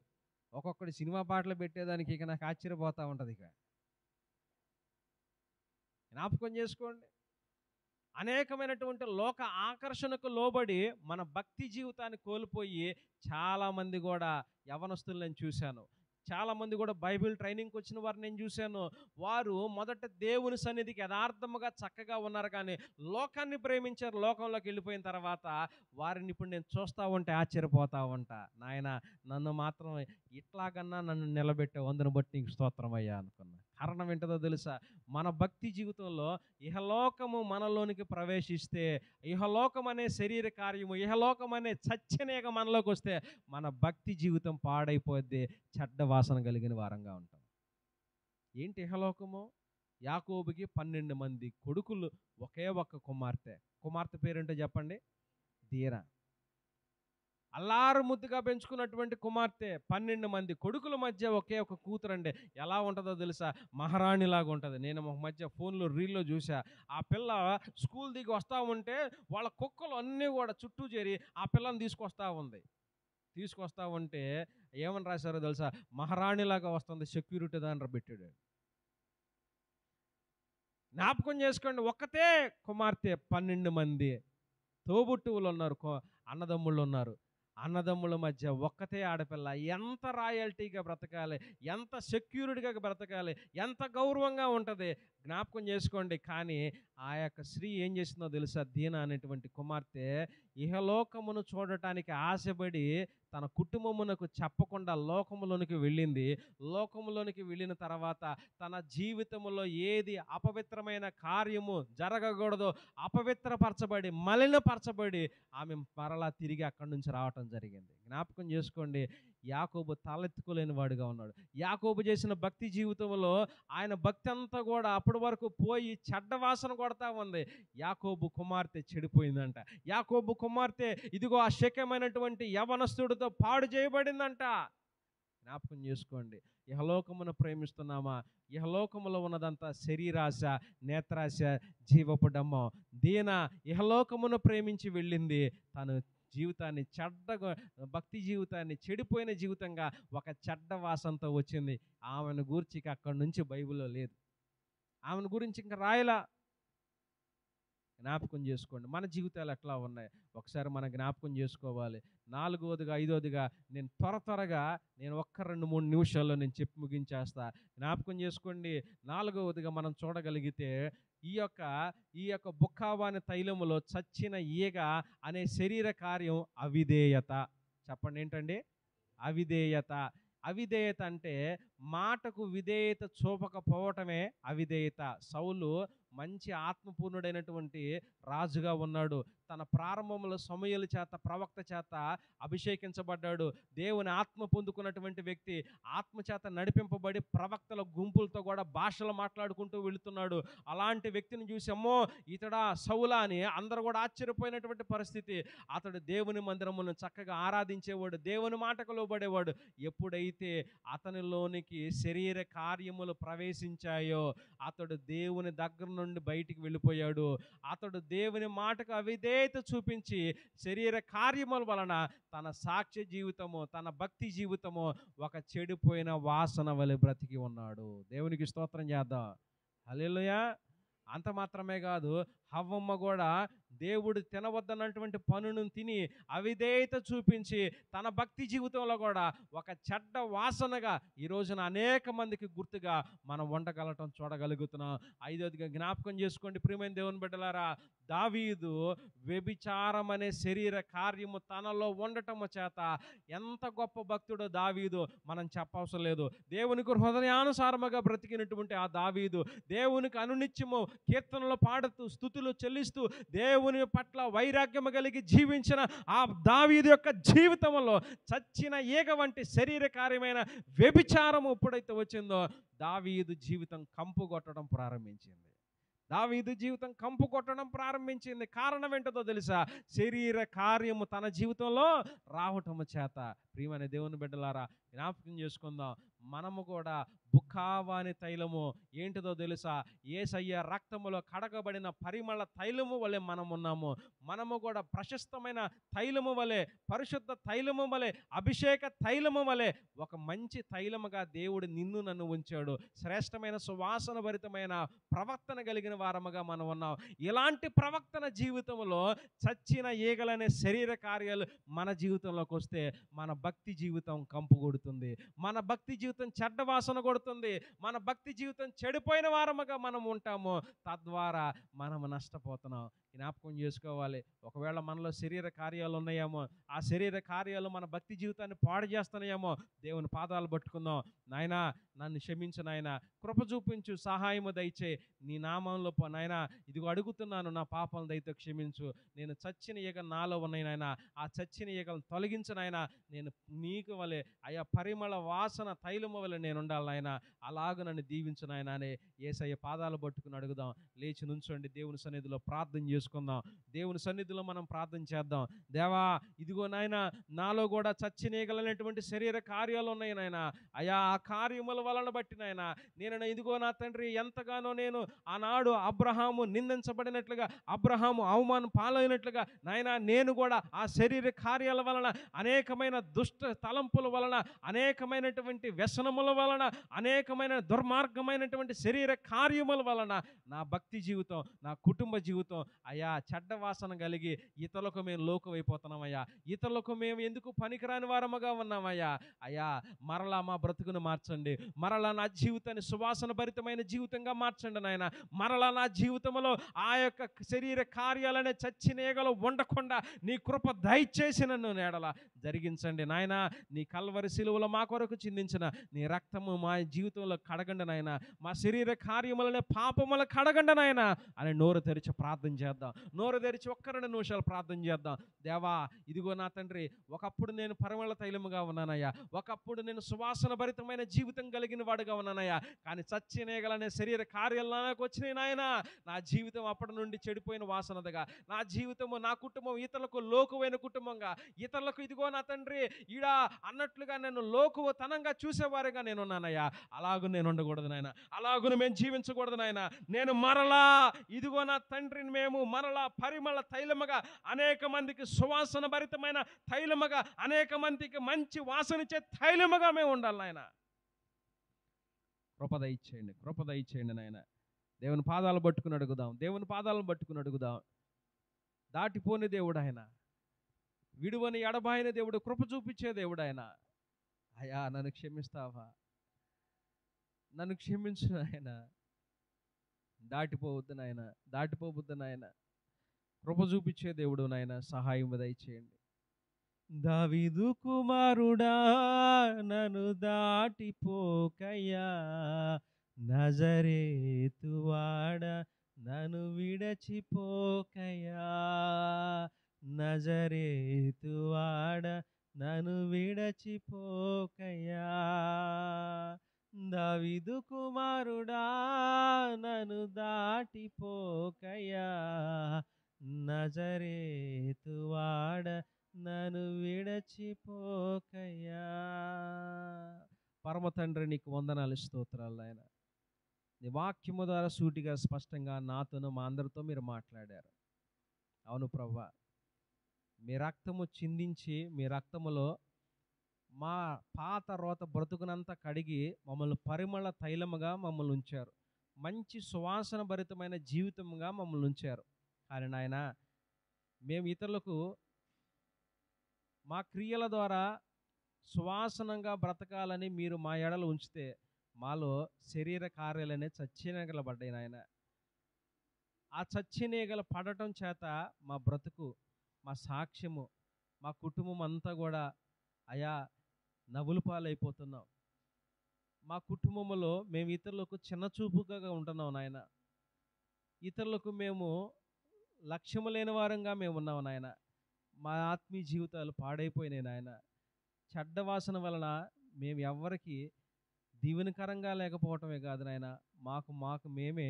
ఒక్కొక్కటి సినిమా పాటలు పెట్టేదానికి ఇక నాకు ఆశ్చర్యపోతూ ఉంటుంది. ఇక జ్ఞాపకం చేసుకోండి, అనేకమైనటువంటి లోక ఆకర్షణకు లోబడి మన భక్తి జీవితాన్ని కోల్పోయి చాలామంది కూడా యవనస్తులు నేను చూశాను, చాలామంది కూడా బైబిల్ ట్రైనింగ్కి వచ్చిన వారిని నేను చూశాను. వారు మొదట దేవుని సన్నిధికి యథార్థముగా చక్కగా ఉన్నారు, కానీ లోకాన్ని ప్రేమించారు. లోకంలోకి వెళ్ళిపోయిన తర్వాత వారిని ఇప్పుడు నేను చూస్తూ ఉంటే ఆశ్చర్యపోతూ ఉంటా. నాయన నన్ను మాత్రం ఇట్లాగన్నా నన్ను నిలబెట్టే వందను బట్టి నీకు స్తోత్రం అయ్యా అనుకున్నా. కారణం ఏంటో తెలుసా? మన భక్తి జీవితంలో ఇహలోకము మనలోనికి ప్రవేశిస్తే, ఇహలోకం అనే శరీర కార్యము, ఇహలోకం అనే చచ్చనేక మనలోకి వస్తే మన భక్తి జీవితం పాడైపోద్ది, చెడ్డ వాసన కలిగిన వారంగా ఉంటాం. ఏంటి ఇహలోకము? యాకోబుకి 12 మంది కొడుకులు, ఒకే ఒక్క కుమార్తె. కుమార్తె పేరేంటో చెప్పండి? దీనా. అల్లారు ముద్దుగా పెంచుకున్నటువంటి కుమార్తె, 12 మంది కొడుకుల మధ్య ఒకే ఒక కూతురండి. ఎలా ఉంటుందో తెలుసా? మహారాణిలాగా ఉంటుంది. నేను ఒక మధ్య ఫోన్లో రీల్లో చూసా. ఆ పిల్ల స్కూల్ దిగి వస్తూ ఉంటే వాళ్ళ కుక్కలు అన్నీ కూడా చుట్టూ చేరి ఆ పిల్లని తీసుకొస్తా ఉంది. తీసుకొస్తా ఉంటే ఏమని రాశారో తెలుసా? మహారాణిలాగా వస్తుంది, సెక్యూరిటీ దాని పెట్టాడు. జ్ఞాపకం చేసుకోండి, ఒక్కతే కుమార్తె, 12 మంది తోబుట్టువులు ఉన్నారు, అన్నదమ్ముళ్ళు ఉన్నారు. అన్నదమ్ముల మధ్య ఒక్కతే ఆడపిల్ల. ఎంత రాయల్టీగా బ్రతకాలి, ఎంత సెక్యూరిటీగా బ్రతకాలి, ఎంత గౌరవంగా ఉంటుంది జ్ఞాపకం చేసుకోండి. కానీ ఆ యొక్క స్త్రీ ఏం చేసిందో తెలుసా? దీనా అనేటువంటి కుమార్తె ఇహలోకమును చూడటానికి ఆశపడి తన కుటుంబమునకు చెప్పకుండా లోకములోనికి వెళ్ళింది. లోకములోనికి వెళ్ళిన తర్వాత తన జీవితంలో ఏది అపవిత్రమైన కార్యము జరగకూడదో అపవిత్రపరచబడి మలినపరచబడి ఆమె మరలా తిరిగి అక్కడి నుంచి రావటం జరిగింది. జ్ఞాపకం చేసుకోండి, యాకోబు తలెత్తుకోలేని వాడుగా ఉన్నాడు. యాకోబు చేసిన భక్తి జీవితంలో ఆయన భక్తి అంతా కూడా అప్పటి వరకు పోయి చెడ్డ వాసన కొడతా ఉంది. యాకోబు కుమార్తె చెడిపోయిందంట. యాకోబు కుమార్తె ఇదిగో ఆ శక్యమైనటువంటి యవనస్తుడితో పాడు చేయబడిందంట. జ్ఞాపకం చేసుకోండి, ఇహలోకమును ప్రేమిస్తున్నామా? ఇహలోకములో ఉన్నదంతా శరీరాశ, నేత్రాశ, జీవపు డమ్మం. దీనా ఇహలోకమును ప్రేమించి వెళ్ళింది. తను జీవితాన్ని చెడ్డగా, భక్తి జీవితాన్ని చెడిపోయిన జీవితంగా ఒక చెడ్డ వాసనతో వచ్చింది. ఆమెను గురించి అక్కడి నుంచి బైబిల్లో లేదు. ఆమెను గురించి ఇంకా రాయలా. జ్ఞాపకం చేసుకోండి, మన జీవితాలు ఎట్లా ఉన్నాయి ఒకసారి మనం జ్ఞాపకం చేసుకోవాలి. నాలుగవదిగా, ఐదవదిగా నేను త్వరగా ఒక్క 2-3 నిమిషాల్లో నేను చెప్పి ముగించేస్తా. జ్ఞాపకం చేసుకోండి, నాలుగవదిగా మనం చూడగలిగితే ఈ యొక్క బుక్కావాని తైలములో చచ్చిన ఈగ అనే శరీర కార్యం అవిధేయత. చెప్పండి, ఏంటండి? అవిధేయత. అవిధేయత అంటే మాటకు విధేయత చూపకపోవటమే అవిధేయత. సౌలు మంచి ఆత్మపూర్ణుడైనటువంటి రాజుగా ఉన్నాడు. తన ప్రారంభంలో సమూయేలు చేత, ప్రవక్త చేత అభిషేకించబడ్డాడు. దేవుని ఆత్మ పొందుకున్నటువంటి వ్యక్తి, ఆత్మ చేత నడిపింపబడి ప్రవక్తల గుంపులతో కూడా భాషలు మాట్లాడుకుంటూ వెళుతున్నాడు. అలాంటి వ్యక్తిని చూసి అమ్మో ఇతడా సౌలా అని అందరూ కూడా ఆశ్చర్యపోయినటువంటి పరిస్థితి. అతడు దేవుని మందిరమును చక్కగా ఆరాధించేవాడు, దేవుని మాటకు లోబడేవాడు. ఎప్పుడైతే అతనిలోనికి శరీర కార్యములు ప్రవేశించాయో అతడు దేవుని దగ్గర నుండి బయటికి వెళ్ళిపోయాడు. అతడు దేవుని మాటకు అవిధేయత చూపించి శరీర కార్యముల వలన తన సాక్ష్య జీవితము, తన భక్తి జీవితము ఒక చెడిపోయిన వాసన వలె బ్రతికి ఉన్నాడు. దేవునికి స్తోత్రం చేద్దాం. హల్లెలూయా. అంత మాత్రమే కాదు, హవ్వమ్మ కూడా దేవుడు తినవద్దన్నటువంటి పనును తిని అవిధేయత చూపించి తన భక్తి జీవితంలో కూడా ఒక చెడ్డ వాసనగా ఈ రోజున అనేక మందికి గుర్తుగా మనం ఉండగలటం చూడగలుగుతున్నాం. ఐదవదిగా జ్ఞాపకం చేసుకోండి ప్రియమైన దేవుని బిడ్డలారా, దావీదు వ్యభిచారం అనే శరీర కార్యము తనలో ఉండటము చేత ఎంత గొప్ప భక్తుడో దావీదు మనం చెప్పవసరం లేదు. దేవునికి హృదయానుసారముగా బ్రతికినటువంటి ఆ దావీదు దేవునికి అనునిత్యము కీర్తనలు పాడుతూ స్తుతులు చెల్లిస్తూ దేవుని పట్ల వైరాగ్యము కలిగి జీవించిన ఆ దావీదు యొక్క జీవితంలో చచ్చిన ఈగ వంటి శరీర కార్యమైన వ్యభిచారం ఎప్పుడైతే వచ్చిందో దావీదు జీవితం కంపు కొట్టడం ప్రారంభించింది. దావీదు జీవితం కంపు కొట్టడం ప్రారంభించింది. కారణం ఏంటో తెలుసా? శరీర కార్యము తన జీవితంలో రావటము చేత. ప్రియమైన దేవుని బిడ్డలారా, జ్ఞాపకం చేసుకుందాం, మనము కూడా బుక్కావాని తైలము ఏంటిదో తెలుసా? యేసయ్య రక్తములో కడగబడిన పరిమళ తైలము వలె మనం ఉన్నాము. మనము కూడా ప్రశస్తమైన తైలము వలె, పరిశుద్ధ తైలము వలె, అభిషేక తైలము వలె ఒక మంచి తైలముగా దేవుడు నిన్ను నన్ను ఉంచాడు. శ్రేష్టమైన సువాసన భరితమైన ప్రవర్తన కలిగిన వారముగా మనం ఉన్నాం. ఇలాంటి ప్రవర్తన జీవితంలో చచ్చిన ఈగలనే శరీర కార్యాలు మన జీవితంలోకి వస్తే మన భక్తి జీవితం కంపు కొడుతుంది, మన భక్తి జీవితం చెడ్డ వాసన కొడుతుంది, మన భక్తి జీవితం చెడిపోయిన వారముగా మనం ఉంటాము. తద్వారా మనము నష్టపోతున్నాం. జ్ఞాపకం చేసుకోవాలి. ఒకవేళ మనలో శరీర కార్యాలు ఉన్నాయేమో, ఆ శరీర కార్యాలు మన భక్తి జీవితాన్ని పాడు చేస్తున్నాయేమో, దేవుని పాదాలు పట్టుకుందాం. నాయనా నన్ను క్షమించు నాయనా, కృప చూపించు, సహాయము దయచేయి. నీ నామంలో నాయనా ఇదిగో అడుగుతున్నాను, నా పాపాలను దయతో క్షమించు. నేను చచ్చిన ఈగ నాలో ఉన్నాయి నాయనా, ఆ చచ్చిన ఈగలను తొలగించు నాయనా. నేను నీకు వలె అయా పరిమళ వాసన తైలము వలె నేను ఉండాలి నాయనా. అలాగ నన్ను దీవించు నాయనా అని యేసయ్య పాదాలు పట్టుకుని అడుగుదాం. లేచి నుంచోండి, దేవుని సన్నిధిలో ప్రార్థన చేసుకుందాం. దేవుని సన్నిధిలో మనం ప్రార్థన చేద్దాం. దేవా ఇదిగో నాయనా, నాలో కూడా చచ్చినీగలనేటువంటి శరీర కార్యాలు ఉన్నాయి నాయనా. అయా ఆ కార్యముల వలన బట్టి నాయనా నేను ఇదిగో నా తండ్రి ఎంతగానో నేను ఆనాడు అబ్రహాము నిందించబడినట్లుగా, అబ్రహాము అవమానం పాలైనట్లుగా నాయనా నేను కూడా ఆ శరీర కార్యాల వలన, అనేకమైన దుష్ట తలంపుల వలన, అనేకమైనటువంటి వ్యసనముల వలన, అనేకమైన దుర్మార్గమైనటువంటి శరీర కార్యముల వలన నా భక్తి జీవితం, నా కుటుంబ జీవితం అయ్యా చెడ్డ వాసన కలిగి ఇతరులకు మేము లోకువైపోతున్నామయ్యా. ఇతరులకు మేము ఎందుకు పనికిరాని వారముగా ఉన్నామయ్యా. అయ్యా మరలా మా బ్రతుకును మార్చండి. మరలా నా జీవితాన్ని సువాసన భరితమైన జీవితంగా మార్చండి నాయన. మరలా నా జీవితంలో ఆ యొక్క శరీర కార్యాలనే చచ్చినేగలు ఉండకుండా నీ కృప దయచేసి నన్ను నేడల జరిగించండి నాయన. నీ కల్వరి శిలువలో మా కొరకు చిందించిన నీ రక్తము మా జీవితంలో కడగండి నాయన. మా శరీర కార్యములనే పాపముల కడగండి నాయన అని నోరు తెరిచి ప్రార్థన చేద్దాం. నోరు తెరిచి ఒక్క 2 నిమిషాలు ప్రార్థన చేద్దాం. దేవా ఇదిగో నా తండ్రి, ఒకప్పుడు నేను పరిమళ తైలముగా ఉన్నానయ్యా, ఒకప్పుడు నేను సువాసన భరితమైన జీవితం కలిగిన వాడుగా ఉన్నానయ్యా. కానీ చచ్చినేగలనే శరీర కార్యాలు నాకు వచ్చినాయి నాయన. నా జీవితం అప్పటి నుండి చెడిపోయిన వాసనదిగా, నా జీవితము నా కుటుంబం ఇతరులకు లోకువైన కుటుంబంగా, ఇతరులకు ఇదిగో నా తండ్రి ఈడ అన్నట్లుగా నేను లోకువతనంగా చూసేవారుగా నేను ఉన్నానయ్యా. అలాగూ నేను ఉండకూడదు నాయన, అలాగును మేము జీవించకూడదు నాయన. నేను మరలా ఇదిగో నా తండ్రిని మేము మరలా పరిమళ తైలముగా, అనేక మందికి సువాసన భరితమైన తైలముగా, అనేక మందికి మంచి వాసనిచ్చే తైలముగా మేము ఉండాలి నాయన. కృప దయచేయండి, కృప దయచేయండి నాయన. దేవుని పాదాలు పట్టుకుని అడుగుదాం, దేవుని పాదాలను పట్టుకుని అడుగుదాం. దాటిపోని దేవుడు ఆయన, విడువని ఎడబాయిన దేవుడు, కృప చూపించే దేవుడు ఆయన. అయ్యా నన్ను క్షమిస్తావా, నన్ను క్షమించు నాయన. దాటిపోవద్దు నాయన, దాటిపోవద్దు నాయన. కృప చూపించే దేవుడు నాయన, సహాయం దయచేయండి. దావీదు కుమారుడా నన్ను దాటిపోకయ్యా, నజరేతువాడ నన్ను విడచిపోకయ్యా, నజరేతువాడ నన్ను విడచిపోకయ్యా. దావీదు కుమారుడా నన్ను దాటిపోకయ్యా, నజరేతువాడ నన్ను విడచిపోకయ్యా. పరమ తండ్రి నీకు వందనాలు, స్తోత్రాలు నాయన. నీ వాక్యము ద్వారా సూటిగా స్పష్టంగా నాతోనూ మా అందరితో మీరు మాట్లాడారు. అవును ప్రభువా, మీ రక్తము చిందించి మీ రక్తములో మా పాత రోత బ్రతుకునంతా కడిగి మమ్మల్ని పరిమళ తైలముగా మమ్మల్ని ఉంచారు. మంచి సువాసన భరితమైన జీవితముగా మమ్మల్ని ఉంచారు. కానీ నాయన మేము ఇతరులకు మా క్రియల ద్వారా సువాసనంగా బ్రతకాలని మీరు మా ఎడలు ఉంచితే మాలో శరీర కార్యాలనే చచ్చినీగలు పడ్డాయి నాయన. ఆ చచ్చినీగలు పడటం చేత మా బ్రతుకు, మా సాక్ష్యము, మా కుటుంబం అంతా కూడా అయా నవ్వుల పాలైపోతున్నాం. మా కుటుంబంలో మేము ఇతరులకు చిన్నచూపుగా ఉంటున్నాం నాయన. ఇతరులకు మేము లక్ష్యము లేని వారంగా మేము ఉన్నాం నాయన. మా ఆత్మీయ జీవితాలు పాడైపోయినాయి నాయన. చెడ్డ వాసన వలన మేము ఎవ్వరికి దీవెనకరంగా లేకపోవటమే కాదు నాయన, మాకు మేమే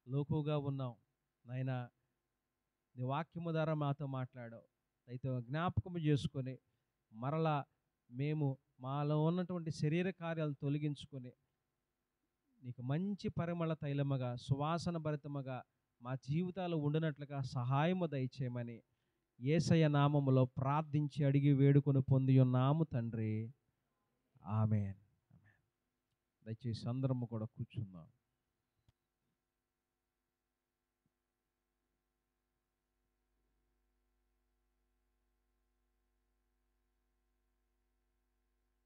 లోకుగా ఉన్నాం నాయన. నీ వాక్యము ద్వారా మాతో మాట్లాడావు. అయితే జ్ఞాపకము చేసుకొని మరలా మేము మాలో ఉన్నటువంటి శరీర కార్యాలను తొలగించుకొని నీకు మంచి పరిమళ తైలముగా, సువాసన భరితముగా మా జీవితాలు ఉండినట్లుగా సహాయము దయచేయమని యేసయ్య నామములో ప్రార్థించి అడిగి వేడుకొని పొంది ఉన్నాము తండ్రి. ఆమేన్. దయచేసి అందరము కూడా కూర్చుందాం.